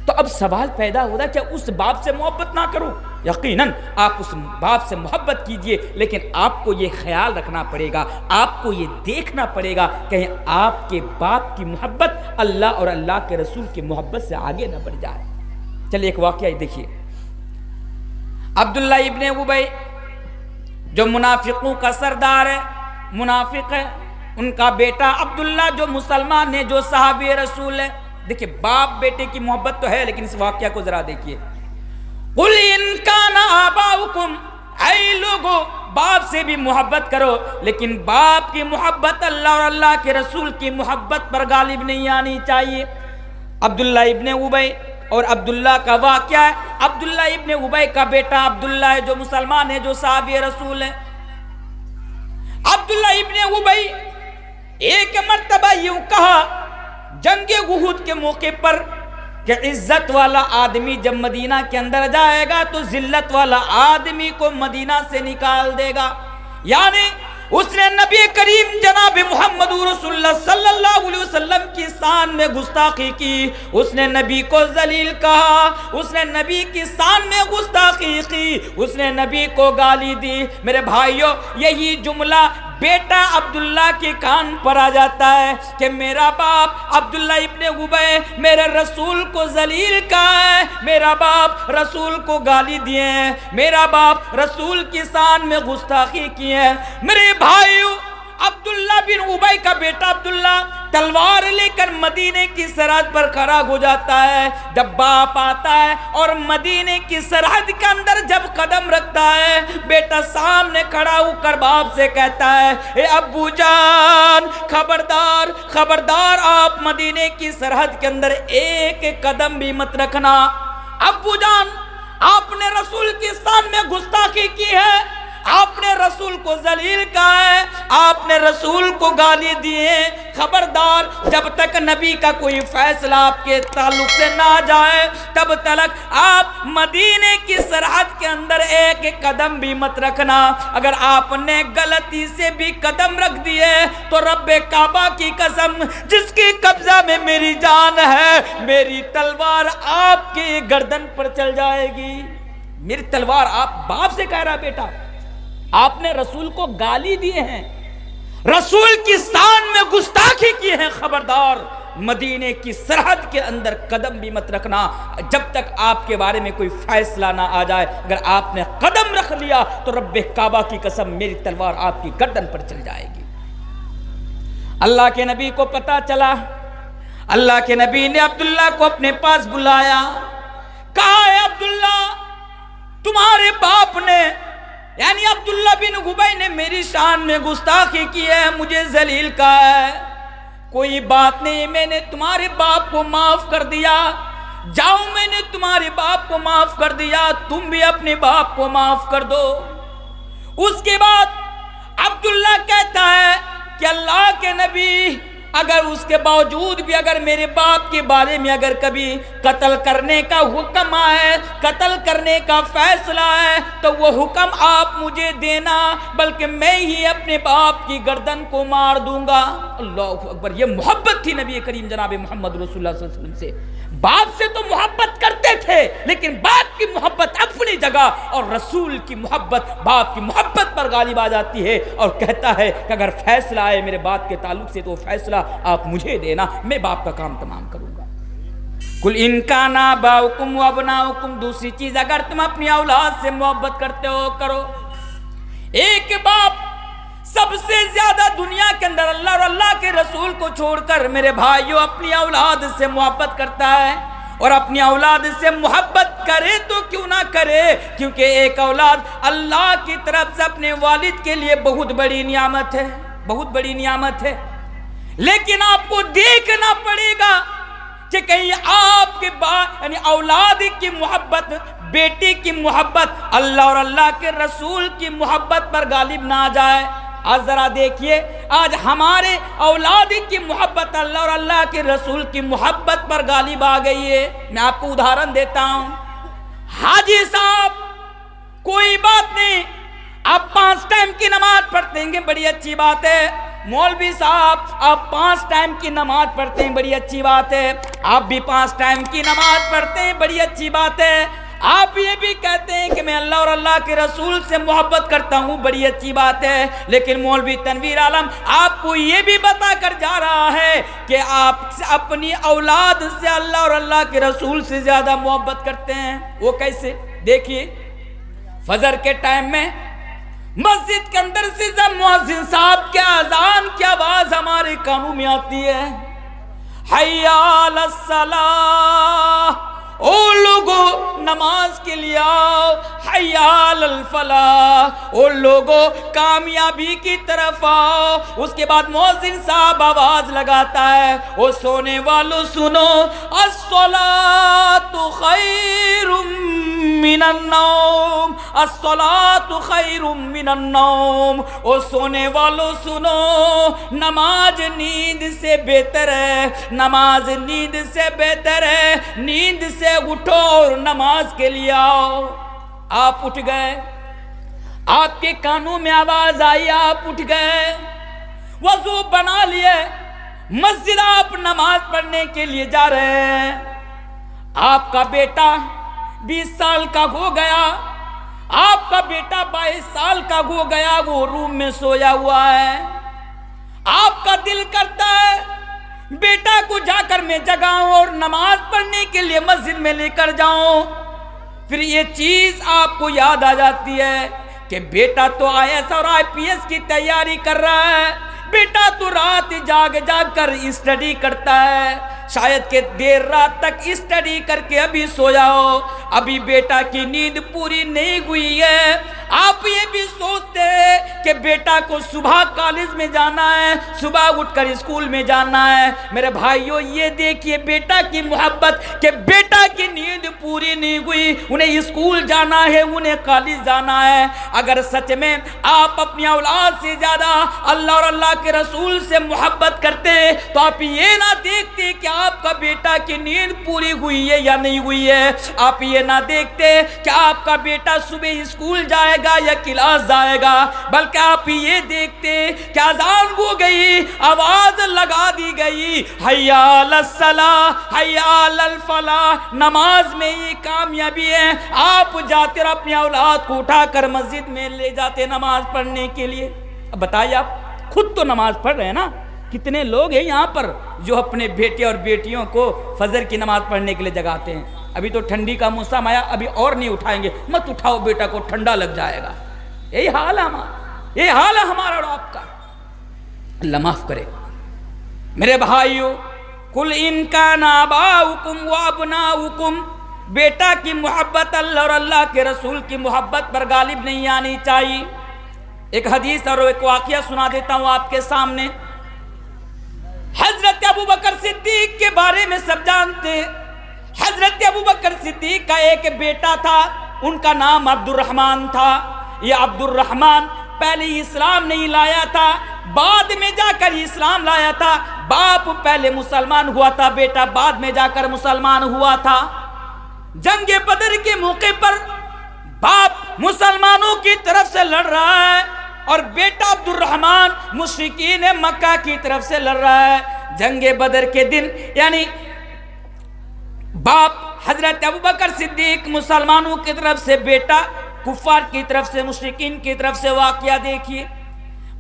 تو اب سوال پیدا ہو رہا ہے کہ اس باپ سے محبت نہ کروں؟ یقیناً آپ اس باپ سے محبت کیجئے، لیکن آپ کو یہ خیال رکھنا پڑے گا، آپ کو یہ دیکھنا پڑے گا کہیں آپ کے باپ کی محبت اللہ اور اللہ کے رسول کی محبت سے آگے نہ بڑھ جائے۔ چلیے ایک واقعہ دیکھیے، عبداللہ ابن ابی جو منافقوں کا سردار ہے، منافق ہے، ان کا بیٹا عبداللہ جو مسلمان ہے، جو صحابی رسول ہے۔ دیکھیے باپ بیٹے کی محبت تو ہے، لیکن اس واقعہ کو ذرا دیکھیے۔ قُلْ إِنْ كَانَ آبَاؤُكُمْ، اے لوگو باپ سے بھی محبت کرو، لیکن باپ کی محبت اللہ اور اللہ کے رسول کی محبت پر غالب نہیں آنی چاہیے۔ عبداللہ ابن ابی اور عبداللہ کا واقعہ ہے۔ عبداللہ ابن ابی کا بیٹا عبداللہ ہے جو مسلمان ہے، جو صحابی رسول ہے۔ عبداللہ ابن ابی ایک مرتبہ یوں کہا جنگ احد کے موقع پر کہ عزت والا آدمی جب مدینہ کے اندر جائے گا تو ذلت والا آدمی کو مدینہ سے نکال دے گا، یعنی اس نے نبی کریم جناب محمد رسول اللہ صلی اللہ علیہ وسلم کی شان میں گستاخی کی، اس نے نبی کو ذلیل کہا، اس نے نبی کی شان میں گستاخی کی، اس نے نبی کو گالی دی۔ میرے بھائیوں، یہی جملہ بیٹا عبداللہ کے کان پر آ جاتا ہے کہ میرا باپ عبداللہ ابن ابی میرے رسول کو ذلیل کہا ہے، میرا باپ رسول کو گالی دیے ہیں، میرا باپ رسول کی شان میں گستاخی کی ہے۔ میرے بھائیو، عبداللہ بن ابی کا بیٹا عبداللہ تلوار لے کر مدینے کی سرحد پر کھڑا ہو جاتا ہے۔ جب باپ آتا ہے اور مدینے کی سرحد کے اندر جب قدم رکھتا ہے، بیٹا سامنے کھڑا ہو کر باپ سے کہتا ہے، اے ابو جان، خبردار خبردار، آپ مدینے کی سرحد کے اندر ایک قدم بھی مت رکھنا۔ ابو جان، آپ نے رسول کی شان میں گستاخی کی ہے، آپ نے رسول کو ذلیل کہا ہے، آپ نے رسول کو گالی دی ہے، خبردار جب تک نبی کا کوئی فیصلہ آپ کے تعلق سے نہ جائے تب تک آپ مدینے کی سرحد کے اندر ایک قدم بھی مت رکھنا۔ اگر آپ نے غلطی سے بھی قدم رکھ دیے تو رب کعبہ کی قسم جس کی قبضہ میں میری جان ہے، میری تلوار آپ کی گردن پر چل جائے گی۔ میری تلوار، آپ باپ سے کہہ رہا بیٹا، آپ نے رسول کو گالی دیے ہیں، رسول کی شان میں گستاخی کی ہے، خبردار مدینے کی سرحد کے اندر قدم بھی مت رکھنا جب تک آپ کے بارے میں کوئی فیصلہ نہ آ جائے۔ اگر آپ نے قدم رکھ لیا تو رب کعبہ کی قسم میری تلوار آپ کی گردن پر چل جائے گی۔ اللہ کے نبی کو پتا چلا، اللہ کے نبی نے عبداللہ کو اپنے پاس بلایا، کہا ہے عبداللہ، تمہارے باپ نے یعنی عبداللہ بن ابی نے میری شان میں گستاخی کی ہے، مجھے ذلیل کہا ہے، کوئی بات نہیں، میں نے تمہارے باپ کو معاف کر دیا، جاؤ میں نے تمہارے باپ کو معاف کر دیا، تم بھی اپنے باپ کو معاف کر دو۔ اس کے بعد عبداللہ کہتا ہے کہ اللہ کے نبی، اگر اس کے باوجود بھی اگر میرے باپ کے بارے میں اگر کبھی قتل کرنے کا حکم آئے، قتل کرنے کا فیصلہ ہے تو وہ حکم آپ مجھے دینا، بلکہ میں ہی اپنے باپ کی گردن کو مار دوں گا۔ اللہ اکبر، یہ محبت تھی نبی کریم جناب محمد رسول اللہ صلی اللہ علیہ وسلم سے۔ باپ سے تو محبت کرتے تھے، لیکن باپ کی محبت اپنی جگہ اور رسول کی محبت باپ کی محبت پر غالب آ جاتی ہے، اور کہتا ہے کہ اگر فیصلہ آئے میرے باپ کے تعلق سے تو فیصلہ آپ مجھے دینا، میں باپ کا کام تمام کروں گا۔ کل ان کان آباؤکم و ابناؤکم، دوسری چیز، اگر تم اپنی اولاد سے محبت کرتے ہو کرو۔ ایک باپ سب سے زیادہ دنیا کے اندر اللہ اور اللہ کے رسول کو چھوڑ کر میرے بھائیوں اپنی اولاد سے محبت کرتا ہے، اور اپنی اولاد سے محبت کرے تو کیوں نہ کرے، کیونکہ ایک اولاد اللہ کی طرف سے اپنے والد کے لیے بہت بڑی نعمت ہے، بہت بڑی نعمت ہے۔ لیکن آپ کو دیکھنا پڑے گا کہ کہیں آپ کے یعنی اولاد کی محبت، بیٹی کی محبت اللہ اور اللہ کے رسول کی محبت پر غالب نہ آ جائے۔ آج ذرا دیکھیے، آج ہمارے اولاد کی محبت اللہ اور اللہ کے رسول کی محبت پر غالب آ گئی ہے۔ میں آپ کو ادھارن دیتا ہوں، حاجی صاحب کوئی بات نہیں، آپ 5 ٹائم کی نماز پڑھتے ہیں، بڑی اچھی بات ہے۔ مولوی صاحب آپ 5 ٹائم کی نماز پڑھتے ہیں، بڑی اچھی بات ہے۔ آپ بھی 5 ٹائم کی نماز پڑھتے ہیں، بڑی اچھی بات ہے۔ آپ یہ بھی کہتے ہیں کہ میں اللہ اور اللہ کے رسول سے محبت کرتا ہوں، بڑی اچھی بات ہے۔ لیکن مولوی تنویر عالم آپ کو یہ بھی بتا کر جا رہا ہے کہ آپ اپنی اولاد سے اللہ اور اللہ کے رسول سے زیادہ محبت کرتے ہیں۔ وہ کیسے؟ دیکھیے، فجر کے ٹائم میں مسجد کے اندر سے جب مؤذن صاحب کے اذان کی آواز ہمارے کانوں میں آتی ہے، حی علی الصلاۃ، او لوگو نماز کے لیے آؤ، حی علی الفلاح، او لوگو کامیابی کی طرف آؤ۔ اس کے بعد مؤذن صاحب آواز لگاتا ہے، او سونے والوں سنو، الصلاۃ خیر من النوم، الصلاۃ خیر من النوم، او سونے والوں سنو، نماز نیند سے بہتر ہے، نماز نیند سے بہتر ہے، نیند سے اٹھو اور نماز کے لیے آؤ۔ آپ اٹھ گئے، آپ کے کانوں میں آواز آئی، آپ اٹھ گئے، وضو بنا لیے، مسجد آپ نماز پڑھنے کے لیے جا رہے ہیں۔ آپ کا بیٹا 20 سال کا ہو گیا، آپ کا بیٹا 22 سال کا ہو گیا، وہ روم میں سویا ہوا ہے۔ آپ کا دل کرتا ہے بیٹا کو جا کر میں جگاؤں اور نماز پڑھنے کے لیے مسجد میں لے کر جاؤں۔ پھر یہ چیز آپ کو یاد آ جاتی ہے کہ بیٹا تو IAS اور IPS کی تیاری کر رہا ہے، بیٹا تو رات جاگ جاگ کر اسٹڈی کرتا ہے، شاید کہ دیر رات تک اسٹڈی کر کے ابھی سویا ہو، ابھی بیٹا کی نیند پوری نہیں ہوئی ہے۔ آپ یہ بھی سوچتے ہیں کہ بیٹا کو صبح کالج میں جانا ہے، صبح اٹھ کر اسکول میں جانا ہے۔ میرے بھائیوں یہ دیکھیے بیٹا کی محبت کہ بیٹا کی نیند پوری نہیں ہوئی، انہیں اسکول جانا ہے، انہیں کالج جانا ہے۔ اگر سچ میں آپ اپنی اولاد سے زیادہ اللہ اور اللہ کے رسول سے محبت کرتے تو آپ یہ نہ دیکھتے کہ آپ کا بیٹا کی نیند پوری ہوئی ہے یا نہیں ہوئی ہے، آپ یہ نہ دیکھتے کہ آپ کا بیٹا صبح اسکول جائے گا یا کلاس جائے گا، بلکہ آپ یہ دیکھتے کہ اذان ہو گئی، آواز لگا دی گئی، حی علی الصلاۃ حی علی الفلاح، نماز میں یہ کامیابی ہے۔ آپ جاتے اور اپنی اولاد کو اٹھا کر مسجد میں لے جاتے نماز پڑھنے کے لیے۔ اب بتائیے آپ خود تو نماز پڑھ رہے ہیں نا، کتنے لوگ ہیں یہاں پر جو اپنے بیٹے اور بیٹیوں کو فجر کی نماز پڑھنے کے لیے جگاتے ہیں؟ ابھی تو ٹھنڈی کا موسم آیا، ابھی اور نہیں اٹھائیں گے، مت اٹھاؤ بیٹا کو، ٹھنڈا لگ جائے گا۔ یہی حال ہے ہمارا، یہ حال ہے ہمارا اور آپ کا۔ اللہ معاف کرے میرے بھائیوں، قل ان کان آباؤکم وابناؤکم، بیٹا کی محبت اللہ اور اللہ کے رسول کی محبت پر غالب نہیں آنی چاہیے۔ ایک حدیث اور ایک واقعہ سنا دیتا ہوں آپ کے سامنے۔ حضرت ابوبکر صدیق کے بارے میں سب جانتے ہیں۔ حضرت ابوبکر صدیق کا ایک بیٹا تھا، ان کا نام عبد الرحمن تھا۔ یہ عبد الرحمن پہلے اسلام نہیں لایا تھا، بعد میں جا کر اسلام لایا تھا۔ باپ پہلے مسلمان ہوا تھا، بیٹا بعد میں جا کر مسلمان ہوا تھا۔ جنگ بدر کے موقع پر باپ مسلمانوں کی طرف سے لڑ رہا ہے اور بیٹا عبد الرحمن مشرکین مکہ کی طرف سے لڑ رہا ہے۔ جنگ بدر کے دن یعنی باپ حضرت ابوبکر صدیق مسلمانوں کی طرف سے، بیٹا کفار کی طرف سے، مشرکین کی طرف سے۔ واقعہ دیکھیے،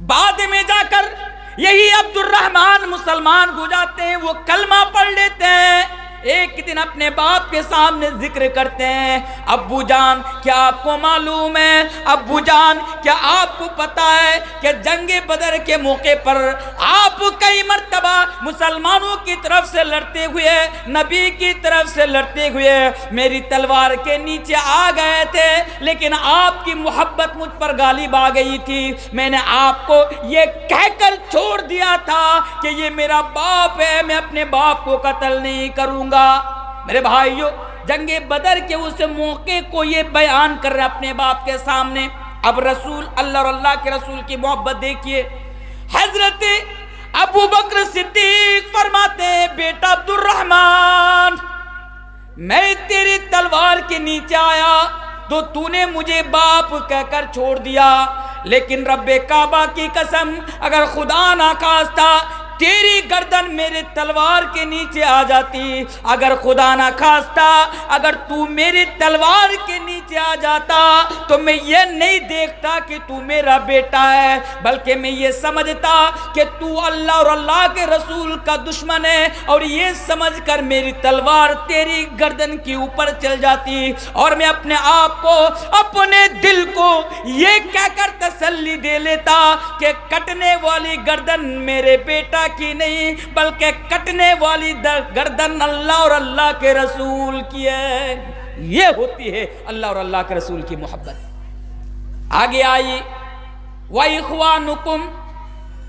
بعد میں جا کر یہی عبد الرحمن مسلمان ہو جاتے ہیں، وہ کلمہ پڑھ لیتے ہیں۔ ایک دن اپنے باپ کے سامنے ذکر کرتے ہیں، ابو جان کیا آپ کو معلوم ہے، ابو جان کیا آپ کو پتا ہے کہ جنگ بدر کے موقع پر آپ کئی مرتبہ مسلمانوں کی طرف سے لڑتے ہوئے، نبی کی طرف سے لڑتے ہوئے میری تلوار کے نیچے آ گئے تھے، لیکن آپ کی محبت مجھ پر غالب آ گئی تھی، میں نے آپ کو یہ کہہ کر چھوڑ دیا تھا کہ یہ میرا باپ ہے، میں اپنے باپ کو قتل نہیں کروں گا۔ میرے بھائیوں، جنگ بدر کے اس موقع کو یہ بیان کر رہے اپنے باپ کے سامنے۔ اب رسول اللہ اور اللہ کے رسول کی محبت دیکھیے، حضرت ابو بکر صدیق فرماتے ہیں، بیٹا عبد الرحمن، میں تیری تلوار کے نیچے آیا تو تو نے مجھے باپ کہہ کر چھوڑ دیا، لیکن رب کعبہ کی قسم اگر خدا نہ خواستہ تیری گردن میرے تلوار کے نیچے آ جاتی، اگر خدا نہ خواستہ اگر تو میری تلوار کے نیچے آ جاتا تو میں یہ نہیں دیکھتا کہ تو میرا بیٹا ہے، بلکہ میں یہ سمجھتا کہ تو اللہ اور اللہ کے رسول کا دشمن ہے، اور یہ سمجھ کر میری تلوار تیری گردن کے اوپر چل جاتی، اور میں اپنے آپ کو، اپنے دل کو یہ کہہ کر تسلی دے لیتا کہ کٹنے والی گردن میرے بیٹا کی نہیں بلکہ کٹنے والی گردن اللہ اور اللہ کے رسول کی ہے. یہ ہوتی ہے اللہ اور اللہ کے رسول کی محبت. آگے آئی وَإِخْوَانُكُمْ،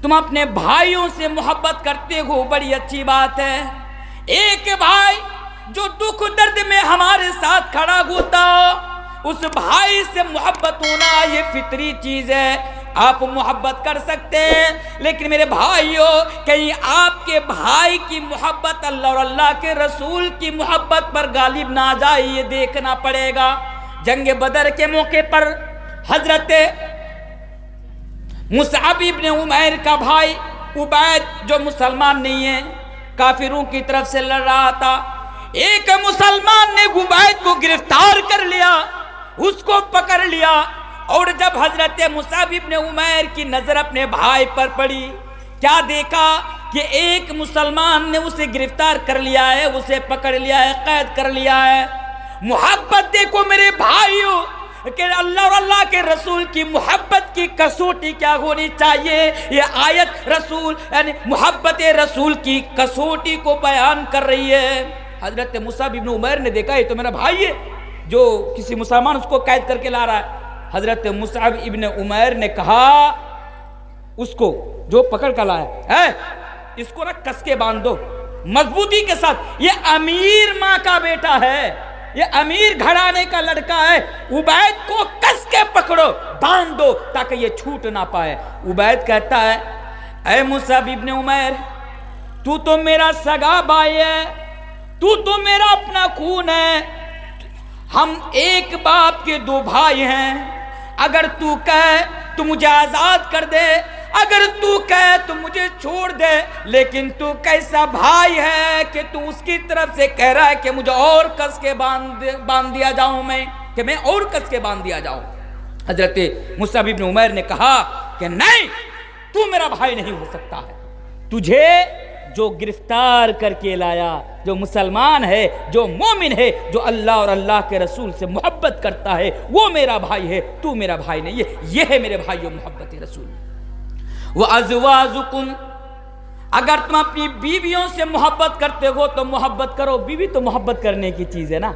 تم اپنے بھائیوں سے محبت کرتے ہو، بڑی اچھی بات ہے. ایک بھائی جو دکھ درد میں ہمارے ساتھ کھڑا ہوتا، اس بھائی سے محبت ہونا یہ فطری چیز ہے. آپ محبت کر سکتے ہیں، لیکن میرے بھائیوں کہیں آپ کے بھائی کی محبت اللہ اور اللہ کے رسول کی محبت پر غالب نہ آ جائے، یہ دیکھنا پڑے گا. جنگ بدر کے موقع پر حضرت مصعب ابن عمیر کا بھائی عبید جو مسلمان نہیں ہے، کافروں کی طرف سے لڑ رہا تھا. ایک مسلمان نے عبید کو گرفتار کر لیا، اس کو پکڑ لیا، اور جب حضرت مصعب ابن عمیر کی نظر اپنے بھائی پر پڑی، کیا دیکھا کہ ایک مسلمان نے اسے گرفتار کر لیا ہے، اسے پکڑ لیا ہے، قید کر لیا ہے. محبت دیکھو میرے بھائیوں کہ اللہ اور اللہ کے رسول کی محبت کی کسوٹی کیا ہونی چاہیے. یہ آیت رسول یعنی محبت رسول کی کسوٹی کو بیان کر رہی ہے. حضرت مصعب ابن عمیر نے دیکھا یہ تو میرا بھائی ہے جو کسی مسلمان اس کو قید کر کے لا رہا ہے. حضرت مصعب ابن عمیر نے کہا اس کو جو پکڑ کر لایا ہے اس کو نہ کس کے باندھ دو مضبوطی کے ساتھ. یہ امیر ماں کا بیٹا ہے، یہ امیر گھرانے کا لڑکا ہے. عبید کو کس کے پکڑو، باندھ دو تاکہ یہ چھوٹ نہ پائے. عبید کہتا ہے اے مصعب ابن عمیر، تو تو میرا سگا بھائی ہے، تو تو میرا اپنا خون ہے، ہم ایک باپ کے دو بھائی ہیں. اگر تو کہے تو مجھے آزاد کر دے، اگر تو کہے تو مجھے چھوڑ دے، لیکن تو کیسا بھائی ہے کہ تو اس کی طرف سے کہہ رہا ہے کہ مجھے اور کس کے باندھ دیا جاؤں، میں اور کس کے باندھ دیا جاؤں. حضرت مصعب ابن عمیر نے کہا کہ نہیں، تو میرا بھائی نہیں ہو سکتا ہے. تجھے جو گرفتار کر کے لایا، جو مسلمان ہے، جو مومن ہے، جو اللہ اور اللہ کے رسول سے محبت کرتا ہے، وہ میرا بھائی ہے، تو میرا بھائی نہیں. یہ ہے میرے بھائیوں محبت رسول. وَأَزْوَاجُكُمْ، اگر تم اپنی بیویوں سے محبت کرتے ہو تو محبت کرو. بیوی تو محبت کرنے کی چیز ہے نا،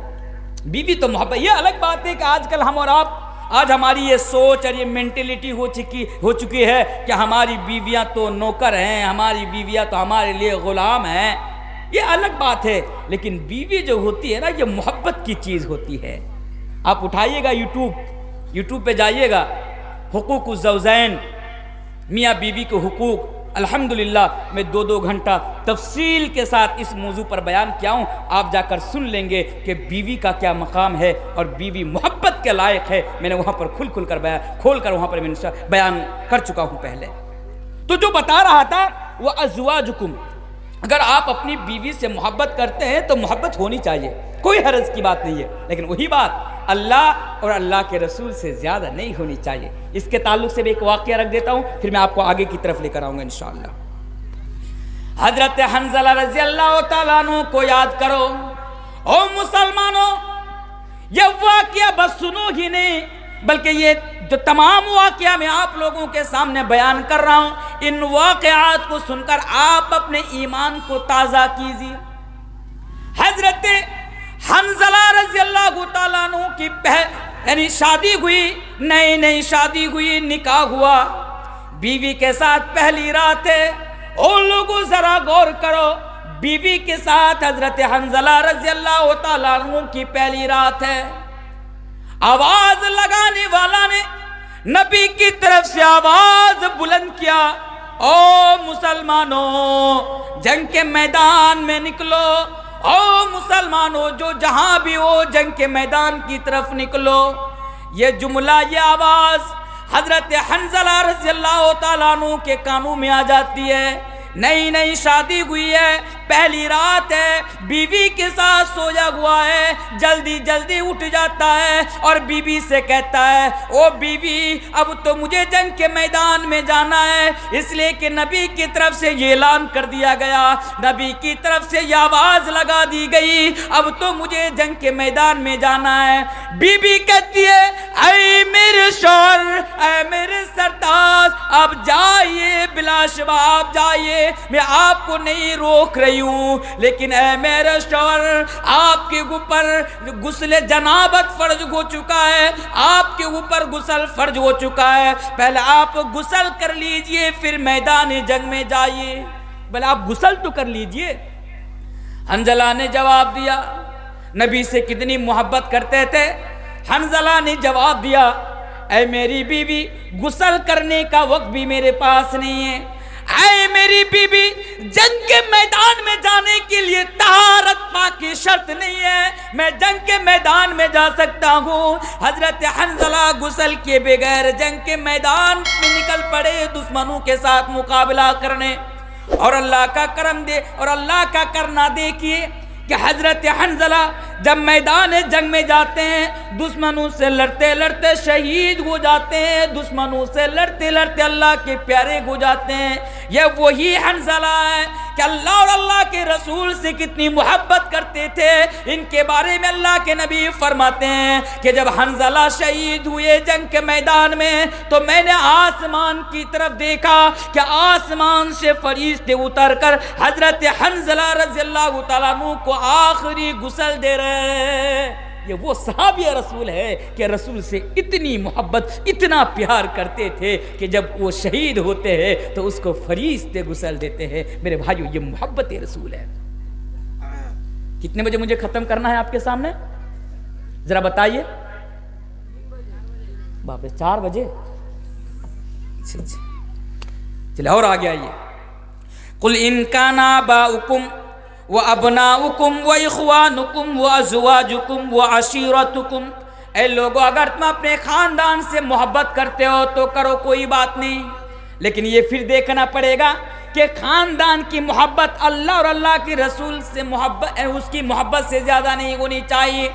بیوی تو محبت. یہ الگ بات ہے کہ آج کل ہم اور آپ، آج ہماری یہ سوچ اور یہ مینٹلٹی ہو چکی ہے کہ ہماری بیویاں تو نوکر ہیں، ہماری بیویاں تو ہمارے لیے غلام ہیں. یہ الگ بات ہے، لیکن بیوی جو ہوتی ہے نا یہ محبت کی چیز ہوتی ہے. آپ اٹھائیے گا یوٹیوب پہ جائیے گا، حقوق الزوجین، میاں بیوی کے حقوق. الحمدللہ میں 2 گھنٹہ تفصیل کے ساتھ اس موضوع پر بیان کیا ہوں. آپ جا کر سن لیں گے کہ بیوی کا کیا مقام ہے اور بیوی محبت کے لائق ہے. میں نے وہاں پر کھول کر وہاں پر میں بیان کر چکا ہوں پہلے. تو جو بتا رہا تھا وہ ازواجکم، اگر آپ اپنی بیوی سے محبت کرتے ہیں تو محبت ہونی چاہیے، کوئی حرج کی بات نہیں ہے، لیکن وہی بات اللہ اور اللہ کے رسول سے زیادہ نہیں ہونی چاہیے. اس کے تعلق سے بھی ایک واقعہ رکھ دیتا ہوں، پھر میں آپ کو آگے کی طرف لے کر آؤں گا انشاءاللہ. حضرت حنظلہ رضی اللہ تعالیٰ عنہ کو یاد کرو. او مسلمانوں، یہ واقعہ بس سنو ہی نہیں بلکہ یہ جو تمام واقعہ میں آپ لوگوں کے سامنے بیان کر رہا ہوں، ان واقعات کو سن کر آپ اپنے ایمان کو تازہ کیجیے. حضرت حنظلہ رضی اللہ تعالیٰ عنہ کی یعنی شادی ہوئی، نئی شادی ہوئی، نکاح ہوا، بیوی کے ساتھ پہلی رات ہے. اور لوگوں ذرا غور کرو، بیوی کے ساتھ حضرت حنظلہ رضی اللہ تعالیٰ عنہ کی پہلی رات ہے. آواز لگانے والا نے نبی کی طرف سے آواز بلند کیا، او مسلمانوں جنگ کے میدان میں نکلو، او مسلمانوں جو جہاں بھی ہو جنگ کے میدان کی طرف نکلو. یہ جملہ، یہ آواز حضرت حنظلہ رضی اللہ تعالیٰ عنہ کے کانوں میں آ جاتی ہے. نئی شادی ہوئی ہے، پہلی رات ہے، بیوی کے ساتھ سویا ہوا ہے، جلدی اٹھ جاتا ہے اور بیوی سے کہتا ہے او بیوی اب تو مجھے جنگ کے میدان میں جانا ہے، اس لیے کہ نبی کی طرف سے یہ اعلان کر دیا گیا، نبی کی طرف سے یہ آواز لگا دی گئی، اب تو مجھے جنگ کے میدان میں جانا ہے. بیوی کہتی ہے اے میرے شوہر، اے میرے سرتاج، اب جائیے بلا لا شبہ آپ جائیے، میں آپ کو نہیں روک رہی ہوں، لیکن اے میرے شوہر آپ کے اوپر غسل جنابت فرض ہو چکا ہے، آپ کے اوپر غسل فرض ہو چکا ہے، پہلے آپ غسل کر لیجئے پھر میدان جنگ میں جائیے، بھلے آپ غسل تو کر لیجئے۔ حنظلہ نے جواب دیا، نبی سے کتنی محبت کرتے تھے، حنظلہ نے جواب دیا، اے میری بیوی غسل کرنے کا وقت بھی میرے پاس نہیں ہے، اے میری بیوی جنگ کے میدان میں جانے کے لیے طہارت پاک کی شرط نہیں ہے، میں جنگ کے میدان میں جا سکتا ہوں۔ حضرت حنظلہ غسل کے بغیر جنگ کے میدان میں نکل پڑے دشمنوں کے ساتھ مقابلہ کرنے، اور اللہ کا کرم دے اور اللہ کا کرنا دیکھیے کہ حضرت حنظلہ جب میدان جنگ میں جاتے ہیں دشمنوں سے لڑتے لڑتے شہید ہو جاتے ہیں، دشمنوں سے لڑتے لڑتے اللہ کے پیارے ہو جاتے ہیں۔ یہ وہی حنظلہ ہے کہ اللہ اور اللہ کے رسول سے کتنی محبت کرتے تھے، ان کے بارے میں اللہ کے نبی فرماتے ہیں کہ جب حنظلہ شہید ہوئے جنگ کے میدان میں تو میں نے آسمان کی طرف دیکھا کہ آسمان سے فرشتے اتر کر حضرت حنظلہ رضی اللہ تعالیٰ عنہ کو آخری غسل دے رہے ہیں۔ یہ وہ صحابی رسول ہے کہ رسول سے اتنی محبت اتنا پیار کرتے تھے کہ جب وہ شہید ہوتے ہیں تو اس کو فرشتے غسل دیتے ہیں۔ میرے بھائیو یہ محبت رسول ہے۔ کتنے بجے مجھے ختم کرنا ہے آپ کے سامنے ذرا بتائیے؟ باپ رے 4 بجے؟ چلے اور آگے آئیے۔ قل ان کان آباؤکم وَأَبْنَاؤُكُمْ وَإِخْوَانُكُمْ وَأَزْوَاجُكُمْ وَعَشِيرَتُكُمْ، اے لوگوں اگر تم اپنے خاندان سے محبت کرتے ہو تو کرو، کوئی بات نہیں، لیکن یہ پھر دیکھنا پڑے گا کہ خاندان کی محبت اللہ اور اللہ کے رسول سے محبت اس کی محبت سے زیادہ نہیں ہونی چاہیے۔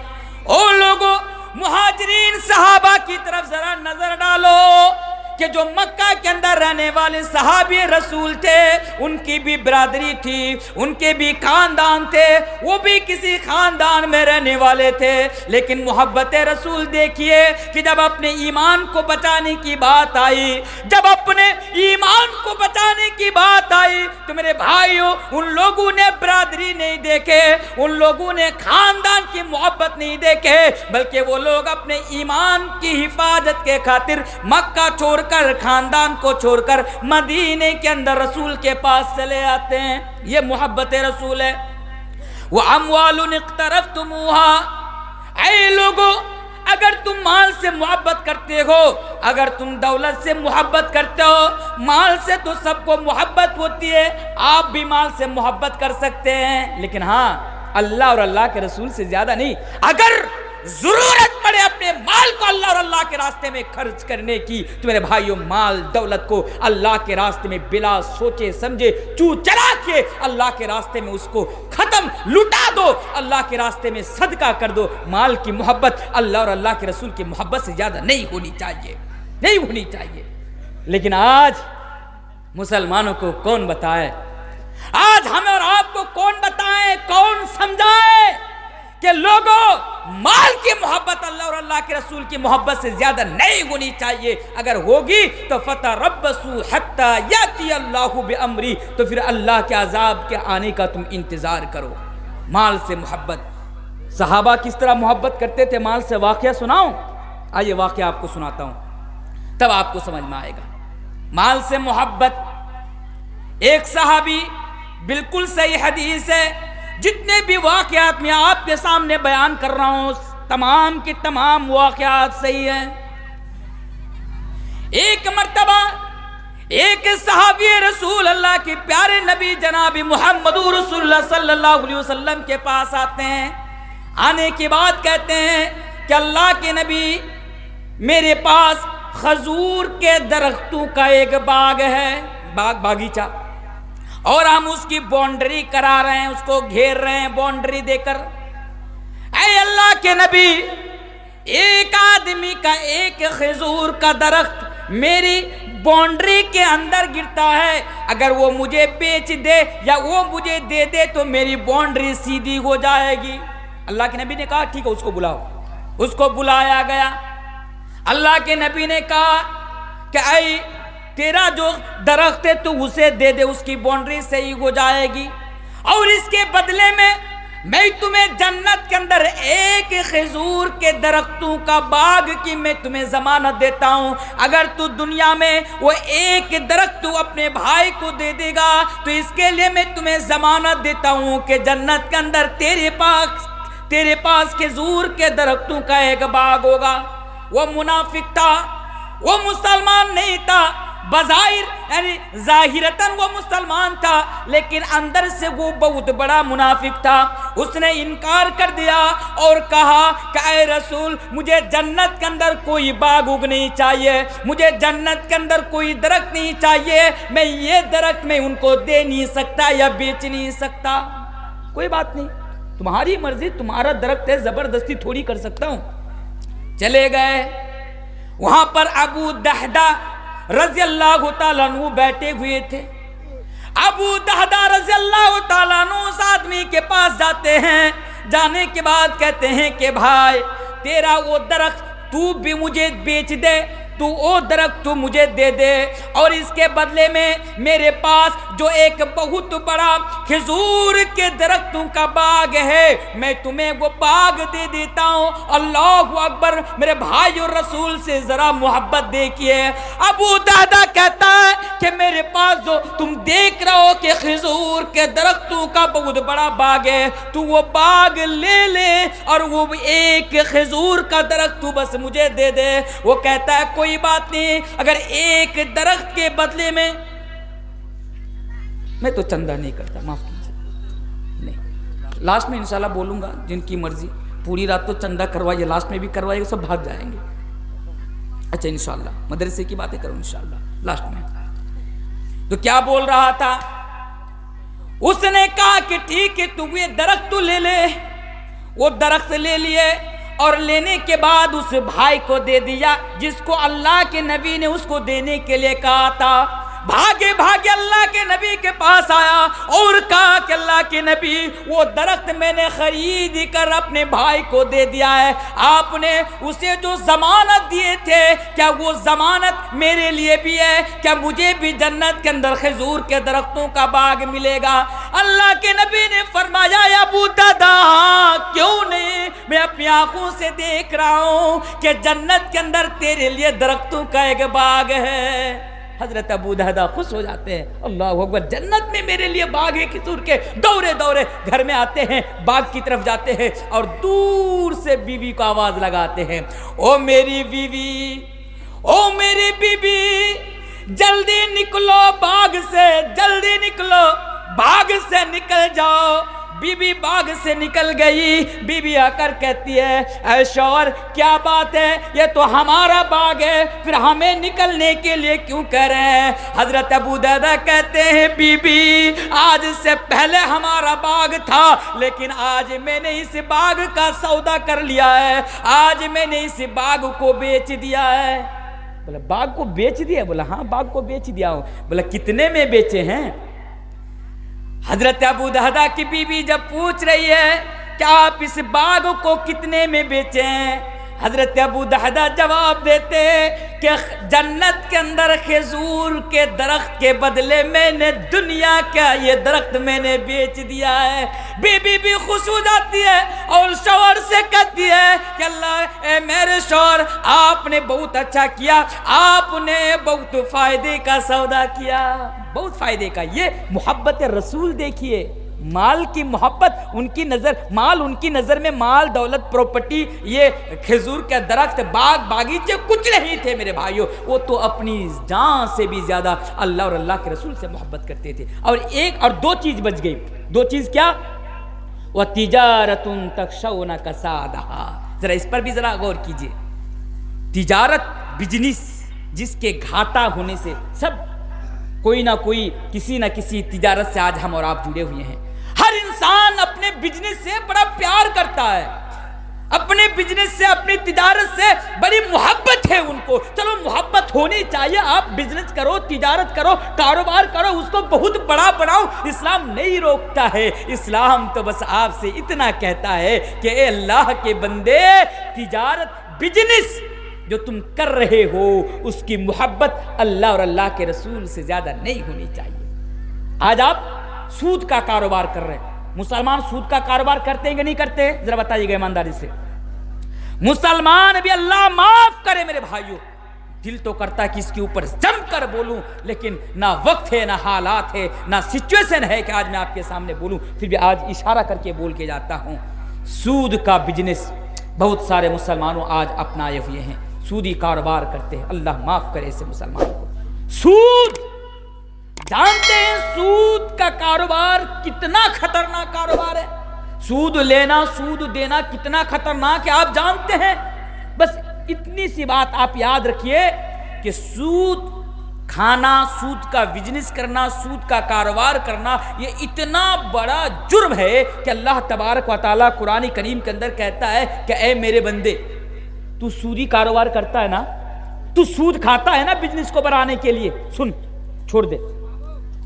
او لوگوں مہاجرین صحابہ کی طرف ذرا نظر ڈالو کہ جو مکہ کے اندر رہنے والے صحابی رسول تھے ان کی بھی برادری تھی، ان کے بھی خاندان تھے، وہ بھی کسی خاندان میں رہنے والے تھے، لیکن محبت رسول دیکھیے کہ جب اپنے ایمان کو بچانے کی بات آئی، جب اپنے ایمان کو بچانے کی بات آئی تو میرے بھائیوں ان لوگوں نے برادری نہیں دیکھے، ان لوگوں نے خاندان کی محبت نہیں دیکھے، بلکہ وہ لوگ اپنے ایمان کی حفاظت کے خاطر مکہ چھوڑ کر خاندان کو چھوڑ کر مدینے کے اندر رسول کے پاس چلے آتے ہیں۔ یہ محبت رسول ہے۔ وَأَمْوَالٌ اقْتَرَفْتُمُوهَا، اے لوگوں اگر تم مال سے محبت کرتے ہو، اگر تم دولت سے محبت کرتے ہو، مال سے تو سب کو محبت ہوتی ہے، آپ بھی مال سے محبت کر سکتے ہیں، لیکن ہاں اللہ اور اللہ کے رسول سے زیادہ نہیں۔ اگر ضرورت پڑے اپنے مال کو اللہ اور اللہ کے راستے میں خرچ کرنے کی تو میرے بھائیوں مال دولت کو اللہ کے راستے میں بلا سوچے سمجھے چو چلا کے اللہ کے راستے میں اس کو ختم لٹا دو، اللہ کے راستے میں صدقہ کر دو۔ مال کی محبت اللہ اور اللہ کے رسول کی محبت سے زیادہ نہیں ہونی چاہیے، نہیں ہونی چاہیے۔ لیکن آج مسلمانوں کو کون بتائے، آج ہمیں اور آپ کو کون بتائے، کون سمجھائے کہ لوگوں مال کی محبت اللہ اور اللہ کے رسول کی محبت سے زیادہ نہیں ہونی چاہیے، اگر ہوگی تو فتربصوا حتی یاتی اللہ بامری، تو پھر اللہ کے عذاب کے آنے کا تم انتظار کرو۔ مال سے محبت، صحابہ کس طرح محبت کرتے تھے، مال سے واقعہ سناؤں؟ آئیے واقعہ آپ کو سناتا ہوں تب آپ کو سمجھ میں آئے گا۔ مال سے محبت، ایک صحابی، بالکل صحیح حدیث ہے، جتنے بھی واقعات میں آپ کے سامنے بیان کر رہا ہوں تمام کے تمام واقعات صحیح ہیں۔ ایک مرتبہ ایک صحابی رسول اللہ کے پیارے نبی جناب محمد رسول اللہ صلی اللہ علیہ وسلم کے پاس آتے ہیں، آنے کے بعد کہتے ہیں کہ اللہ کے نبی میرے پاس خجور کے درختوں کا ایک باغ ہے، باغیچہ، اور ہم اس کی باؤنڈری کرا رہے ہیں، اس کو گھیر رہے ہیں باؤنڈری دے کر۔ اے اللہ کے نبی ایک آدمی کا ایک خجور کا درخت میری باؤنڈری کے اندر گرتا ہے، اگر وہ مجھے بیچ دے یا وہ مجھے دے دے تو میری باؤنڈری سیدھی ہو جائے گی۔ اللہ کے نبی نے کہا ٹھیک ہے اس کو بلاؤ۔ اس کو بلایا گیا۔ اللہ کے نبی نے کہا کہ اے تیرا جو درخت ہے تو اسے دے دے، اس کی باؤنڈری صحیح ہو جائے گی، اور اس کے بدلے میں میں تمہیں جنت کے اندر ایک کھجور کے درختوں کا باغ کی میں تمہیں ضمانت دیتا ہوں۔ اگر تو دنیا میں وہ ایک درخت تو اپنے بھائی کو دے دے گا تو اس کے لیے میں تمہیں ضمانت دیتا ہوں کہ جنت کے اندر تیرے پاس کھجور کے درختوں کا ایک باغ ہوگا۔ وہ منافق تھا، وہ مسلمان نہیں تھا، بظاہر یعنی ظاہرتاً وہ مسلمان تھا لیکن اندر سے وہ بہت بڑا منافق تھا۔ اس نے انکار کر دیا اور کہا کہ اے رسول، مجھے جنت کے اندر کوئی باغ نہیں چاہیے، مجھے جنت کے اندر کوئی درخت نہیں چاہیے، میں یہ درخت میں ان کو دے نہیں سکتا یا بیچ نہیں سکتا۔ کوئی بات نہیں، تمہاری مرضی، تمہارا درخت ہے، زبردستی تھوڑی کر سکتا ہوں۔ چلے گئے، وہاں پر ابو دہدہ رضی اللہ تعالیٰ عنہ بیٹھے ہوئے تھے۔ ابو دہدہ رضی اللہ تعالیٰ عنہ اس آدمی کے پاس جاتے ہیں، جانے کے بعد کہتے ہیں کہ بھائی تیرا وہ درخت تو بھی مجھے بیچ دے، تو وہ درخت تو مجھے دے دے، اور اس کے بدلے میں میرے پاس جو ایک بہت بڑا کھجور کے درختوں کا باغ ہے میں تمہیں وہ باغ دے دیتا ہوں۔ اللہ اکبر، میرے بھائی اور رسول سے ذرا محبت دیکھیے۔ ابو دہدہ کہتا ہے کہ میرے پاس جو تم دیکھ رہے ہو کہ کھجور کے درختوں کا بہت بڑا باغ ہے، تو وہ باغ لے لے اور وہ ایک کھجور کا درخت تو بس مجھے دے دے۔ وہ کہتا ہے کوئی بات نہیں، اگر ایک درخت کے بدلے میں تو چندہ نہیں کرتا، معاف کیجیے، نہیں، لاسٹ میں انشاءاللہ بولوں گا، جن کی مرضی پوری رات تو چندہ کروائیے، لاسٹ میں بھی کروائیے، سب بھاگ جائیں گے۔ اچھا انشاءاللہ مدرسے کی باتیں کروں انشاءاللہ لاسٹ میں۔ تو کیا بول رہا تھا؟ اس نے کہا کہ ٹھیک ہے تو یہ درخت تو لے لے۔ وہ درخت لے لیے اور لینے کے بعد اس بھائی کو دے دیا جس کو اللہ کے نبی نے اس کو دینے کے لیے کہا تھا۔ بھاگے بھاگے اللہ کے نبی کے پاس آیا اور کہا کہ اللہ کے نبی، وہ درخت میں نے خرید کر اپنے بھائی کو دے دیا ہے، آپ نے اسے جو ضمانت دیے تھے کیا وہ ضمانت میرے لیے بھی ہے؟ کیا مجھے بھی جنت کے اندر کھجور کے درختوں کا باغ ملے گا؟ اللہ کے نبی نے فرمایا یا ابو دہدہ، کیوں نہیں، میں اپنی آنکھوں سے دیکھ رہا ہوں کہ جنت کے اندر تیرے لیے درختوں کا ایک باغ ہے۔ حضرت ابو دہدہ خوش ہو جاتے ہیں، اللہ اکبر، جنت میں میرے لیے باغ ہے کھجور کے۔ دورے دورے گھر میں آتے ہیں، باغ کی طرف جاتے ہیں اور دور سے بیوی کو آواز لگاتے ہیں، او میری بیوی، او میری بیوی، جلدی نکلو باغ سے، جلدی نکلو باغ سے، نکل جاؤ۔ بی بی باغ سے نکل گئی۔ بی بی آ کر کہتی ہے اے شوہر کیا بات ہے، یہ تو ہمارا باغ ہے، پھر ہمیں نکلنے کے لیے کیوں کہہ رہے ہیں؟ حضرت ابو دہدہ کہتے ہیں بی بی آج سے پہلے ہمارا باغ تھا لیکن آج میں نے اس باغ کا سودا کر لیا ہے، آج میں نے اس باغ کو بیچ دیا ہے۔ بولا باغ کو بیچ دیا؟ بولا ہاں باغ کو بیچ دیا ہوں۔ بولا کتنے میں بیچے ہیں؟ حضرت ابو دہدہ کی بیوی جب پوچھ رہی ہے کہ آپ اس باغ کو کتنے میں بیچے ہیں، حضرت ابو دہدہ جواب دیتے کہ جنت کے اندر کھجور کے درخت کے بدلے میں نے دنیا کا یہ درخت میں نے بیچ دیا ہے۔ بی بی بھی خوش ہو جاتی ہے اور شوہر سے کہتی ہے کہ اللہ اے میرے شوہر، آپ نے بہت اچھا کیا، آپ نے بہت فائدے کا سودا کیا، بہت فائدے کا۔ یہ محبت رسول دیکھیے، مال کی محبت، ان کی نظر مال، ان کی نظر میں مال، دولت، پراپرٹی، یہ کھجور کا درخت، باغ، باغیچے کچھ نہیں تھے میرے بھائیوں، وہ تو اپنی جان سے بھی زیادہ اللہ اور اللہ کے رسول سے محبت کرتے تھے۔ اور ایک اور دو چیز بچ گئی، دو چیز کیا؟ وَتِجَارَةٌ تَخْشَوْنَ كَسَادَهَا، ذرا اس پر بھی ذرا غور کیجئے۔ تجارت، بزنس جس کے گھاٹا ہونے سے سب کوئی نہ کوئی کسی نہ کسی تجارت سے آج ہم اور آپ جڑے ہوئے ہیں۔ ہر انسان اپنے بزنس سے بڑا پیار کرتا ہے، اپنے بزنس سے، اپنی تجارت سے بڑی محبت ہے ان کو۔ چلو محبت ہونی چاہیے، آپ بزنس کرو، تجارت کرو، کاروبار کرو، اس کو بہت بڑا بناؤ، اسلام نہیں روکتا ہے۔ اسلام تو بس آپ سے اتنا کہتا ہے کہ اے اللہ کے بندے، تجارت، بزنس جو تم کر رہے ہو اس کی محبت اللہ اور اللہ کے رسول سے زیادہ نہیں ہونی چاہیے۔ آج آپ سود کا کاروبار کر رہے ہیں، مسلمان سود کا کاروبار کرتے ہیں کہ نہیں کرتے؟ ذرا بتائیے گا ایمانداری سے۔ مسلمان بھی، اللہ معاف کرے میرے بھائیوں، دل تو کرتا ہے کہ اس کے اوپر جم کر بولوں، لیکن نہ وقت ہے، نہ حالات ہے، نہ سچویشن ہے کہ آج میں آپ کے سامنے بولوں، پھر بھی آج اشارہ کر کے بول کے جاتا ہوں۔ سود کا بزنس بہت سارے مسلمانوں آج اپنائے ہوئے ہیں، سودی کاروبار کرتے ہیں، اللہ معاف کرے ایسے مسلمانوں کو۔ سود جانتے ہیں سود کا کاروبار کتنا خطرناک کاروبار ہے؟ سود لینا، سود دینا کتنا خطرناک ہے آپ جانتے ہیں؟ بس اتنی سی بات آپ یاد رکھیے کہ سود کھانا، سود کا بزنس کرنا، سود کا کاروبار کرنا یہ اتنا بڑا جرم ہے کہ اللہ تبارک و تعالیٰ قرآن کریم کے اندر کہتا ہے کہ اے میرے بندے، تو سودی کاروبار کرتا ہے نا، تو سود کھاتا ہے نا بزنس کو بڑھانے کے لیے، سن، چھوڑ دے،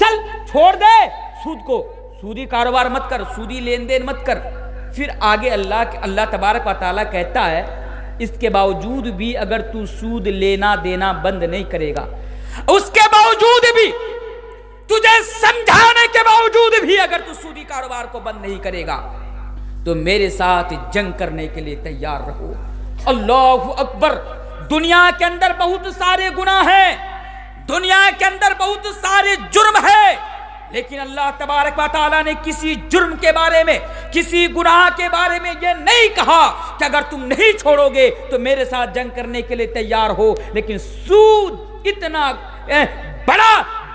چل چھوڑ دے سود کو، سودی کاروبار مت کر، سودی لین دین مت کر۔ پھر آگے اللہ تبارک و تعالیٰ کہتا ہے اس کے باوجود بھی اگر تو سود لینا دینا بند نہیں کرے گا، اس کے باوجود بھی تجھے سمجھانے کے باوجود بھی اگر تو سودی کاروبار کو بند نہیں کرے گا تو میرے ساتھ جنگ کرنے کے لیے تیار رہو۔ اللہ اکبر۔ دنیا کے اندر بہت سارے گناہ ہیں، دنیا کے اندر بہت سارے جرم ہیں، لیکن اللہ تبارک و تعالیٰ نے کسی جرم کے بارے میں، کسی گناہ کے بارے میں یہ نہیں کہا کہ اگر تم نہیں چھوڑو گے تو میرے ساتھ جنگ کرنے کے لیے تیار ہو۔ لیکن سود اتنا بڑا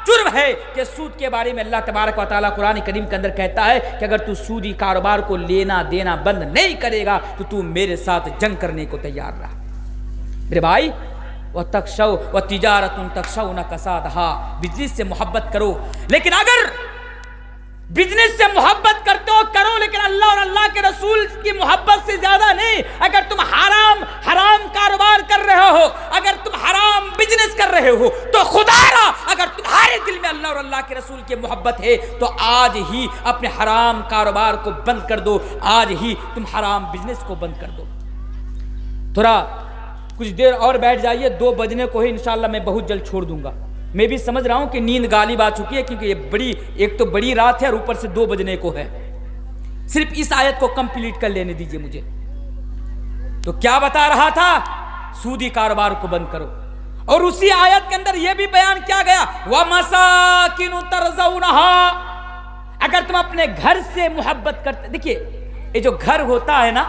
جرم ہے کہ سود کے بارے میں اللہ تبارک و تعالیٰ قرآن کریم کے اندر کہتا ہے کہ اگر تو سودی کاروبار کو لینا دینا بند نہیں کرے گا تو میرے ساتھ جنگ کرنے کو تیار رہا۔ میرے بھائی، وَتَخْشَوْا وَتِجَارَةٌ تَخْشَوْنَ كَسَادَهَا، بزنس سے محبت کرو، لیکن اگر بزنس سے محبت کرتے ہو کرو، لیکن اللہ اور اللہ کے رسول کی محبت سے زیادہ نہیں۔ اگر تم حرام کاروبار کر رہے ہو، اگر تم حرام بزنس کر رہے ہو تو خدا را اگر تمہارے دل میں اللہ اور اللہ کے رسول کی محبت ہے تو آج ہی اپنے حرام کاروبار کو بند کر دو، آج ہی تم حرام بزنس کو بند کر دو۔ تھوڑا کچھ دیر اور بیٹھ جائیے، 2 بجنے کو ہی انشاءاللہ میں بہت جلد چھوڑ دوں گا۔ میں بھی سمجھ رہا ہوں کہ نیند غالب آ چکی ہے، کیونکہ یہ ایک تو بڑی رات ہے اور اوپر سے 2 بجنے کو ہے۔ صرف اس آیت کو کمپلیٹ کر لینے دیجئے مجھے۔ تو کیا بتا رہا تھا؟ سودی کاروبار کو بند کرو، اور اسی آیت کے اندر یہ بھی بیان کیا گیا وَمَسَاكِنُ تَرْضَوْنَهَا، اگر تم اپنے گھر سے محبت کرتے، دیکھیے یہ جو گھر ہوتا ہے نا،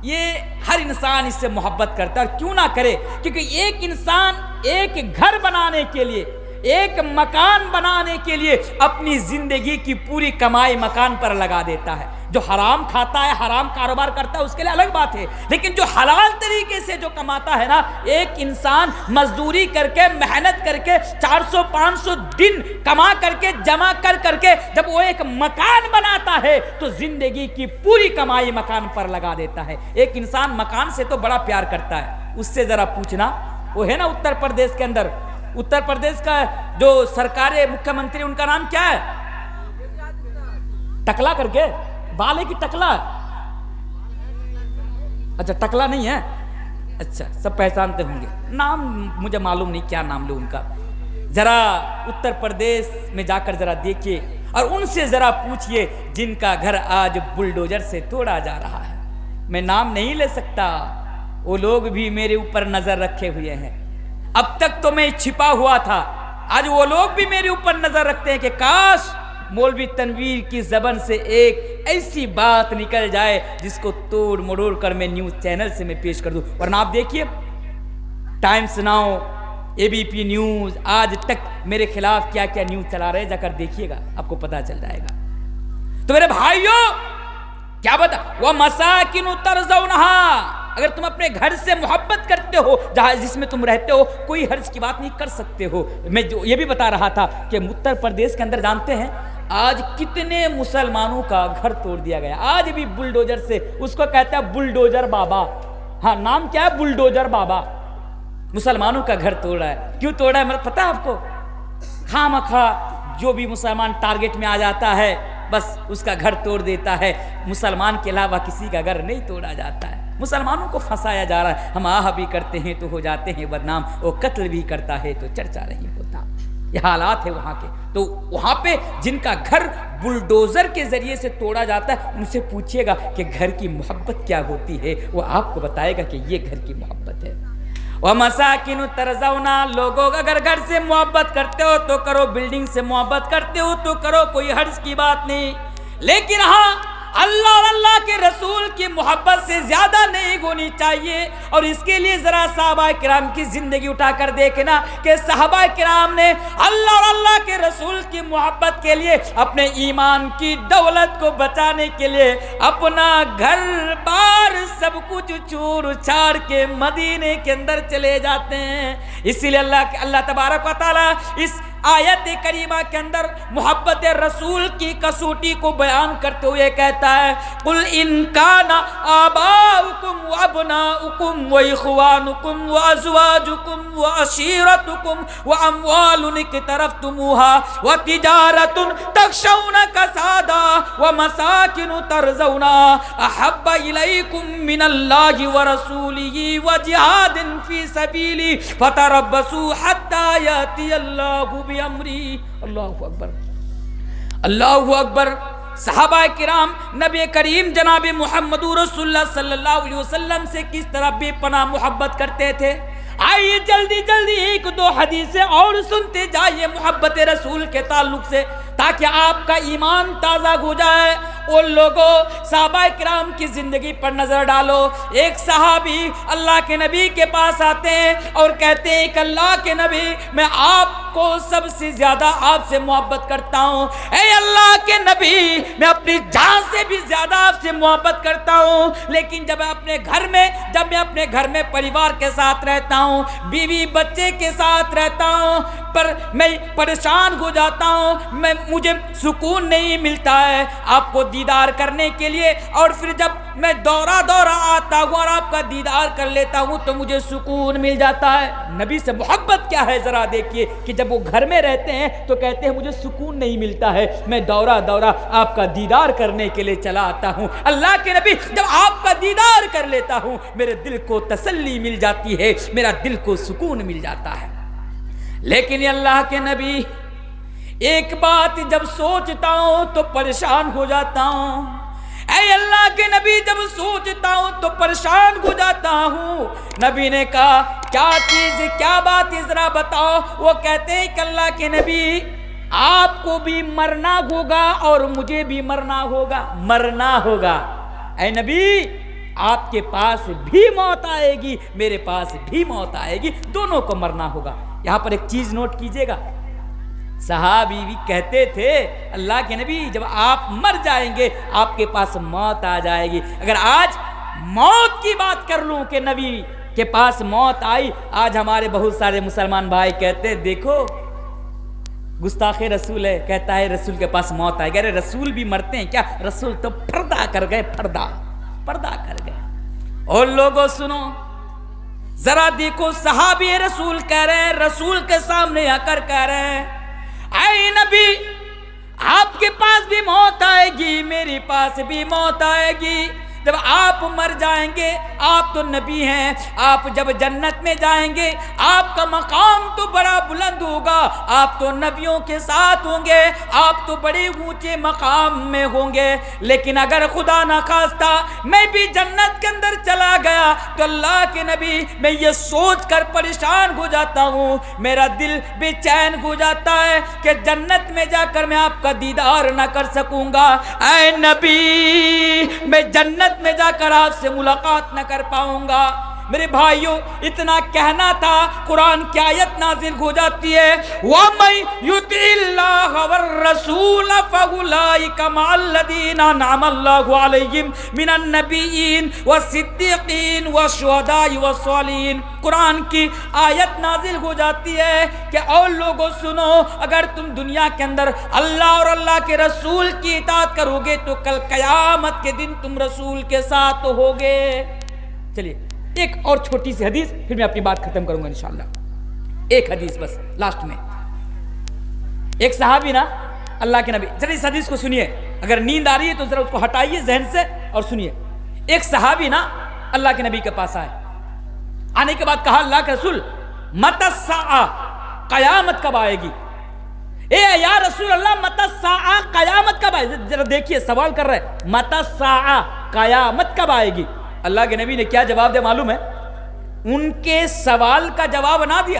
یہ ہر انسان اس سے محبت کرتا ہے، اور کیوں نہ کرے، کیونکہ ایک انسان ایک گھر بنانے کے لیے، ایک مکان بنانے کے لیے اپنی زندگی کی پوری کمائی مکان پر لگا دیتا ہے۔ جو حرام کھاتا ہے، حرام کاروبار کرتا ہے، اس کے لیے الگ بات ہے، لیکن جو حلال طریقے سے جو کماتا ہے نا، ایک انسان مزدوری کر کے، محنت کر کے، 400-500 دن کما کر کے، جمع کر کے جب وہ ایک مکان بناتا ہے تو زندگی کی پوری کمائی مکان پر لگا دیتا ہے۔ ایک انسان مکان سے تو بڑا پیار کرتا ہے، اس سے ذرا پوچھنا، وہ ہے نا اتر پردیش کے اندر، اتر پردیش کا جو سرکار مکھیہ منتری، ان کا نام کیا ہے؟ ٹکلا کر کے، بالے کی ٹکلا، اچھا ٹکلا نہیں ہے، اچھا سب پہچانتے ہوں گے، نام مجھے معلوم نہیں کیا نام لو ان کا۔ ذرا اتر پردیش میں جا کر ذرا دیکھیے اور ان سے ذرا پوچھئے جن کا گھر آج بلڈوزر سے توڑا جا رہا ہے۔ میں نام نہیں لے سکتا، وہ لوگ بھی میرے اوپر نظر رکھے ہوئے ہیں، اب تک تو میں چھپا ہوا تھا، آج وہ لوگ بھی میرے اوپر نظر رکھتے ہیں کہ کاش مولوی تنویر کی زبان سے ایک ایسی بات نکل جائے جس کو توڑ مڑوڑ کر میں نیوز چینل سے میں پیش کر دوں۔ ورنہ آپ دیکھیے ٹائمز ناؤ، ABP نیوز، آج تک میرے خلاف کیا کیا نیوز چلا رہے، جا کر دیکھیے گا، آپ کو پتا چل جائے گا۔ تو میرے بھائیوں کیا بتا، وَمَسَاكِنُ تَرْضَوْنَهَا، اگر تم اپنے گھر سے محبت کرتے ہو، جہاں جس میں تم رہتے ہو، کوئی حرج کی بات نہیں کر سکتے ہو۔ میں یہ بھی بتا رہا تھا کہ اتر پردیش کے اندر جانتے ہیں آج کتنے مسلمانوں کا گھر توڑ دیا گیا، آج بھی بلڈوزر سے، اس کو کہتا ہے بلڈوزر بابا، ہاں نام کیا ہے؟ بلڈوزر بابا، مسلمانوں کا گھر توڑ رہا ہے۔ کیوں توڑ رہا ہے مطلب پتا ہے آپ کو؟ خواہ مخواہ جو بھی مسلمان ٹارگٹ میں آ جاتا ہے بس اس کا گھر توڑ دیتا ہے، مسلمان کے علاوہ کسی کا گھر نہیں توڑا جاتا ہے۔ مسلمانوں کو پھنسایا جا رہا ہے. ہم آہ بھی کرتے ہیں تو ہو جاتے ہیں بدنام, وہ قتل بھی کرتا ہے تو چرچا نہیں ہوتا. یہ حالات ہے وہاں کے. تو وہاں پہ جن کا گھر بلڈوزر کے ذریعے سے توڑا جاتا ہے, ان سے پوچھیے گا کہ گھر کی محبت کیا ہوتی ہے, وہ آپ کو بتائے گا کہ یہ گھر کی محبت ہے. وَمَسَاكِنُ تَرْضَوْنَا, لوگوں اگر گھر سے محبت کرتے ہو تو کرو, بلڈنگ سے محبت کرتے ہو تو کرو, کوئی حرج کی بات نہیں. لیکن ہاں اللہ اور اللہ کے رسول کی محبت سے زیادہ نہیں ہونی چاہیے. اور اس کے لیے ذرا صحابہ کرام کی زندگی اٹھا کر دیکھنا کہ صحابہ کرام نے اللہ اور اللہ کے رسول کی محبت کے لیے اپنے ایمان کی دولت کو بچانے کے لیے اپنا گھر بار سب کچھ چھوڑ چھاڑ کے مدینے کے اندر چلے جاتے ہیں. اسی لیے اللہ تبارک و تعالیٰ اس آیت کریمہ کے اندر محبت رسول کی کسوٹی کو بیان کرتے ہوئے کہتا ہے, قُلْ إِنْ كَانَ آبَاؤُكُمْ وَأَبْنَاؤُكُمْ وَإِخْوَانُكُمْ وَأَزْوَاجُكُمْ وَعَشِيرَتُكُمْ وَأَمْوَالٌ اقْتَرَفْتُمُوهَا وَتِجَارَةٌ تَخْشَوْنَ كَسَادَهَا وَمَسَاكِنُ تَرْضَوْنَهَا أَحَبَّ إِلَيْكُمْ مِنَ اللَّهِ وَرَسُولِهِ وَجِهَادٍ فِي سَبِيلِهِ فَتَرَبَّصُوا حَتَّى يَأْتِيَ اللَّهُ بِأَمْرِهِ. اللہ اکبر, اللہ اکبر. صحابہ کرام نبی کریم جناب محمد رسول اللہ صلی اللہ علیہ وسلم سے کس طرح بے پناہ محبت کرتے تھے. آئیے جلدی جلدی ایک دو حدیثیں اور سنتے جائیے محبت رسول کے تعلق سے, تاکہ آپ کا ایمان تازہ ہو جائے. ان لوگوں صحابہ کرام کی زندگی پر نظر ڈالو. ایک صحابی اللہ کے نبی کے پاس آتے ہیں اور کہتے ہیں کہ اللہ کے نبی, میں آپ کو سب سے زیادہ آپ سے محبت کرتا ہوں. اے اللہ کے نبی, میں اپنی جان سے بھی زیادہ آپ سے محبت کرتا ہوں, لیکن جب میں اپنے گھر میں پریوار کے ساتھ رہتا ہوں, بیوی بچے کے ساتھ رہتا ہوں, پر میں پریشان ہو جاتا ہوں, مجھے سکون نہیں ملتا ہے آپ کو دیدار کرنے کے لیے. اور پھر جب میں دورہ آتا ہوں اور آپ کا دیدار کر لیتا ہوں تو مجھے سکون مل جاتا ہے. نبی سے محبت کیا ہے ذرا دیکھیے, کہ جب وہ گھر میں رہتے ہیں تو کہتے ہیں مجھے سکون نہیں ملتا ہے, میں دورہ آپ کا دیدار کرنے کے لیے چلا آتا ہوں. اللہ کے نبی, جب آپ کا دیدار کر لیتا ہوں میرے دل کو تسلی مل جاتی ہے, میرا دل کو سکون مل جاتا ہے. لیکن اللہ کے نبی, ایک بات جب سوچتا ہوں تو پریشان ہو جاتا ہوں. اے اللہ کے نبی, جب سوچتا ہوں تو پریشان ہو جاتا ہوں. نبی نے کہا کیا چیز, کیا بات ذرا بتاؤ. وہ کہتے ہیں کہ اللہ کے نبی, آپ کو بھی مرنا ہوگا اور مجھے بھی مرنا ہوگا. اے نبی, آپ کے پاس بھی موت آئے گی, میرے پاس بھی موت آئے گی, دونوں کو مرنا ہوگا. یہاں پر ایک چیز نوٹ کیجئے گا, صحابی بھی کہتے تھے اللہ کے نبی, جب آپ مر جائیں گے آپ کے پاس موت آ جائے گی. اگر آج موت کی بات کر لوں کہ نبی کے پاس موت آئی, آج ہمارے بہت سارے مسلمان بھائی کہتے ہیں دیکھو گستاخ رسول ہے, کہتا ہے رسول کے پاس موت آئے گی. ارے رسول بھی مرتے ہیں کیا؟ رسول تو پردہ کر گئے, پردہ کر گئے. اور لوگوں سنو ذرا دیکھو, صحابی رسول کہہ رہے ہیں, رسول کے سامنے آ کر کہہ رہے ہیں اے نبی, آپ کے پاس بھی موت آئے گی, میرے پاس بھی موت آئے گی. جب آپ مر جائیں گے, آپ تو نبی ہیں, آپ جب جنت میں جائیں گے آپ کا مقام تو بڑا بلند ہوگا, آپ تو نبیوں کے ساتھ ہوں گے, آپ تو بڑے اونچے مقام میں ہوں گے. لیکن اگر خدا نخواستہ میں بھی جنت کے اندر چلا گیا تو اللہ کے نبی, میں یہ سوچ کر پریشان ہو جاتا ہوں, میرا دل بے چین ہو جاتا ہے کہ جنت میں جا کر میں آپ کا دیدار نہ کر سکوں گا. اے نبی, میں جنت میں جا کر آپ سے ملاقات نہ کر پاؤں گا. میرے بھائیوں, اتنا کہنا تھا, قرآن کی آیت نازل ہو جاتی ہے وَمَن يُطِعِ اللَّهَ وَالرَّسُولَ فَأُولَٰئِكَ مَعَ الَّذِينَ أَنْعَمَ اللَّهُ عَلَيْهِمْ مِنَ النَّبِيِّينَ وَالصِّدِّيقِينَ وَالشُّهَدَاءِ وَالصَّالِحِينَ. قرآن کی آیت نازل ہو جاتی ہے کہ اور لوگوں سنو, اگر تم دنیا کے اندر اللہ اور اللہ کے رسول کی اطاعت کرو گے تو کل قیامت کے دن تم رسول کے ساتھ ہوگے. چلیے ایک اور چھوٹی سی حدیث, پھر میں اپنی بات ختم کروں گا انشاءاللہ. ایک حدیث بس لاسٹ میں. ایک صحابی نا اللہ کے نبی, ذرا اس حدیث کو سنیے, اگر نیند آ رہی ہے تو ذرا اس کو ہٹائیے ذہن سے اور سنیے. ایک صحابی نا اللہ کے نبی کے پاس آئے. آنے کے بعد کہا اللہ کے رسول متی الساعہ، قیامت کب آئے گی؟ اے یا رسول اللہ متی الساعہ، قیامت کب آئے گی؟ ذرا دیکھیے سوال کر رہے ہیں، متی الساعہ، قیامت کب آئے گی؟ اللہ کے نبی نے کیا جواب دیا معلوم ہے؟ ان کے سوال کا جواب نہ دیا.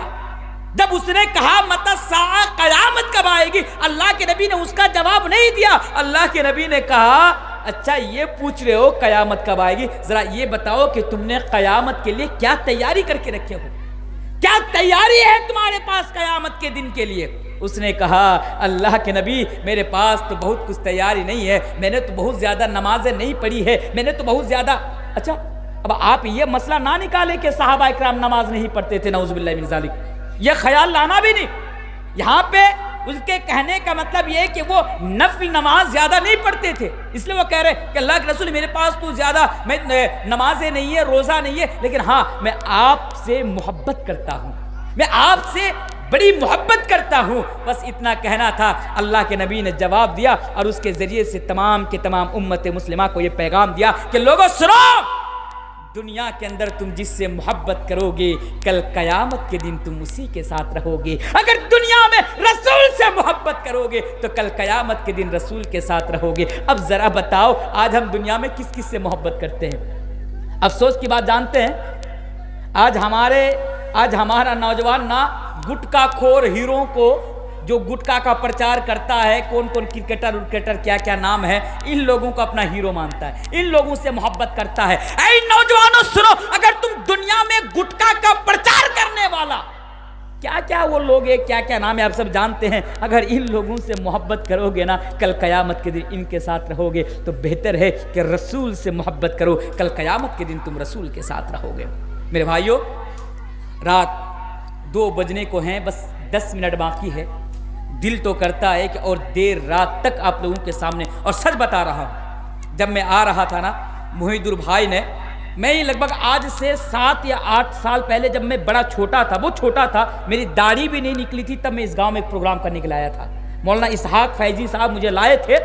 جب اس نے کہا متی الساعہ، قیامت کب آئے گی، اللہ کے نبی نے اس کا جواب نہیں دیا. اللہ کے نبی نے کہا اچھا یہ پوچھ رہے ہو قیامت کب آئے گی، ذرا یہ بتاؤ کہ تم نے قیامت کے لیے کیا تیاری کر کے رکھے ہو، کیا تیاری ہے تمہارے پاس قیامت کے دن کے لیے؟ اس نے کہا اللہ کے نبی میرے پاس تو بہت کچھ تیاری نہیں ہے، میں نے تو بہت زیادہ نمازیں نہیں پڑھی ہے، میں نے تو بہت زیادہ. اچھا اب آپ یہ مسئلہ نہ نکالے کہ صحابہ اکرام نماز نہیں پڑھتے تھے، نعوذ باللہ من ذالک، یہ خیال لانا بھی نہیں. یہاں پہ اس کے کہنے کا مطلب یہ ہے کہ وہ نفل نماز زیادہ نہیں پڑھتے تھے، اس لیے وہ کہہ رہے کہ اللہ کے رسول میرے پاس تو زیادہ میں نمازیں نہیں ہے، روزہ نہیں ہے، لیکن ہاں میں آپ سے محبت کرتا ہوں، میں آپ سے بڑی محبت کرتا ہوں. بس اتنا کہنا تھا. اللہ کے نبی نے جواب دیا اور اس کے ذریعے سے تمام کے تمام امت مسلمہ کو یہ پیغام دیا کہ لوگوں سنو، دنیا کے اندر تم جس سے محبت کرو گے کل قیامت کے دن تم اسی کے ساتھ رہو گے. اگر دنیا میں رسول سے محبت کرو گے تو کل قیامت کے دن رسول کے ساتھ رہو گے. اب ذرا بتاؤ آج ہم دنیا میں کس کس سے محبت کرتے ہیں؟ افسوس کی بات جانتے ہیں، آج ہمارا نوجوان نہ گٹکا خور ہیرو کو جو گٹکا کا پرچار کرتا ہے، کون کون کرکٹر کیا کیا نام ہے، ان لوگوں کو اپنا ہیرو مانتا ہے، ان لوگوں سے محبت کرتا ہے. اے نوجوانوں سنو، اگر تم دنیا میں گٹکا کا پرچار کرنے والا کیا کیا وہ لوگ ہیں، کیا کیا نام ہے آپ سب جانتے ہیں، اگر ان لوگوں سے محبت کرو گے نا کل قیامت کے دن ان کے ساتھ رہو گے تو بہتر ہے کہ رسول سے محبت کرو، کل قیامت کے دن تم رسول کے ساتھ رہو گے. میرے بھائیو، رات 2 بجنے کو ہیں، بس 10 منٹ باقی ہے. دل تو کرتا ہے کہ اور دیر رات تک آپ لوگوں کے سامنے، اور سچ بتا رہا ہوں، جب میں آ رہا تھا نا محیدر بھائی نے، میں لگ بھگ آج سے 7 یا 8 سال پہلے جب میں بڑا چھوٹا تھا، بہت چھوٹا تھا، میری داڑھی بھی نہیں نکلی تھی، تب میں اس گاؤں میں ایک پروگرام کرنے کے لیے آیا تھا. مولانا اسحاق فیضی صاحب مجھے لائے تھے،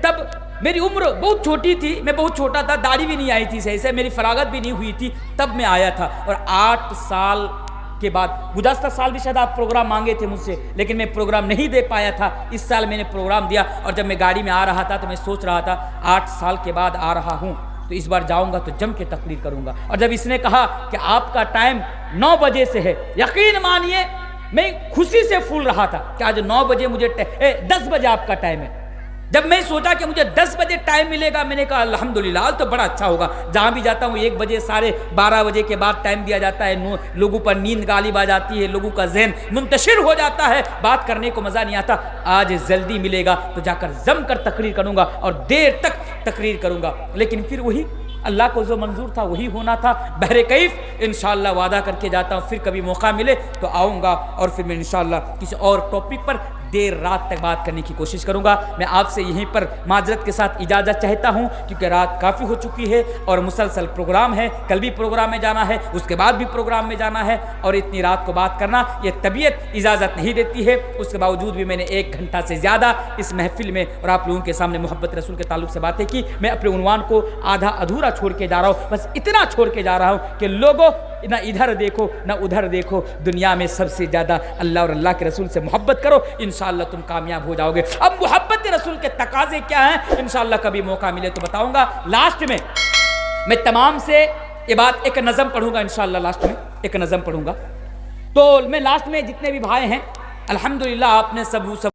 تب میری عمر بہت چھوٹی تھی، میں بہت چھوٹا تھا، داڑھی بھی نہیں آئی تھی صحیح سے، میری فراغت بھی نہیں ہوئی تھی، تب میں آیا تھا. اور 8 سال کے بعد، گزشتہ سال بھی شاید آپ پروگرام مانگے تھے مجھ سے، لیکن میں پروگرام نہیں دے پایا تھا. اس سال میں نے پروگرام دیا، اور جب میں گاڑی میں آ رہا تھا تو میں سوچ رہا تھا 8 سال کے بعد آ رہا ہوں تو اس بار جاؤں گا تو جم کے تقریر کروں گا. اور جب اس نے کہا کہ آپ کا ٹائم 9 بجے سے ہے، یقین مانیے میں خوشی سے پھول رہا تھا کہ آج 9 بجے مجھے 10 بجے آپ کا ٹائم ہے. جب میں سوچا کہ مجھے 10 بجے ٹائم ملے گا، میں نے کہا الحمدللہ آج تو بڑا اچھا ہوگا. جہاں بھی جاتا ہوں 1 بجے، 12:30 بجے کے بعد ٹائم دیا جاتا ہے، لوگوں پر نیند غالب آ جاتی ہے، لوگوں کا ذہن منتشر ہو جاتا ہے، بات کرنے کو مزہ نہیں آتا. آج جلدی ملے گا تو جا کر جم کر تقریر کروں گا اور دیر تک تقریر کروں گا. لیکن پھر وہی اللہ کو جو منظور تھا وہی ہونا تھا. بہر کیف انشاءاللہ وعدہ کر کے جاتا ہوں، پھر کبھی موقع ملے تو آؤں گا، اور پھر میں انشاءاللہ کسی اور ٹاپک پر دیر رات تک بات کرنے کی کوشش کروں گا. میں آپ سے یہیں پر معذرت کے ساتھ اجازت چاہتا ہوں، کیونکہ رات کافی ہو چکی ہے اور مسلسل پروگرام ہے، کل بھی پروگرام میں جانا ہے، اس کے بعد بھی پروگرام میں جانا ہے، اور اتنی رات کو بات کرنا یہ طبیعت اجازت نہیں دیتی ہے. اس کے باوجود بھی میں نے 1 گھنٹہ سے زیادہ اس محفل میں اور آپ لوگوں کے سامنے محبت رسول کے تعلق سے باتیں کی. میں اپنے عنوان کو آدھا ادھورا چھوڑ کے جا رہا ہوں، بس اتنا چھوڑ کے جا رہا ہوں کہ لوگوں نہ ادھر دیکھو نہ ادھر دیکھو، دنیا میں سب سے زیادہ اللہ اور اللہ کے رسول سے محبت کرو، انشاءاللہ تم کامیاب ہو جاؤ گے. اب محبت رسول کے تقاضے کیا ہیں انشاءاللہ کبھی موقع ملے تو بتاؤں گا. لاسٹ میں تمام سے یہ بات ایک نظم پڑھوں گا، انشاءاللہ لاسٹ میں ایک نظم پڑھوں گا. تو میں لاسٹ میں جتنے بھی بھائی ہیں الحمدللہ آپ نے سب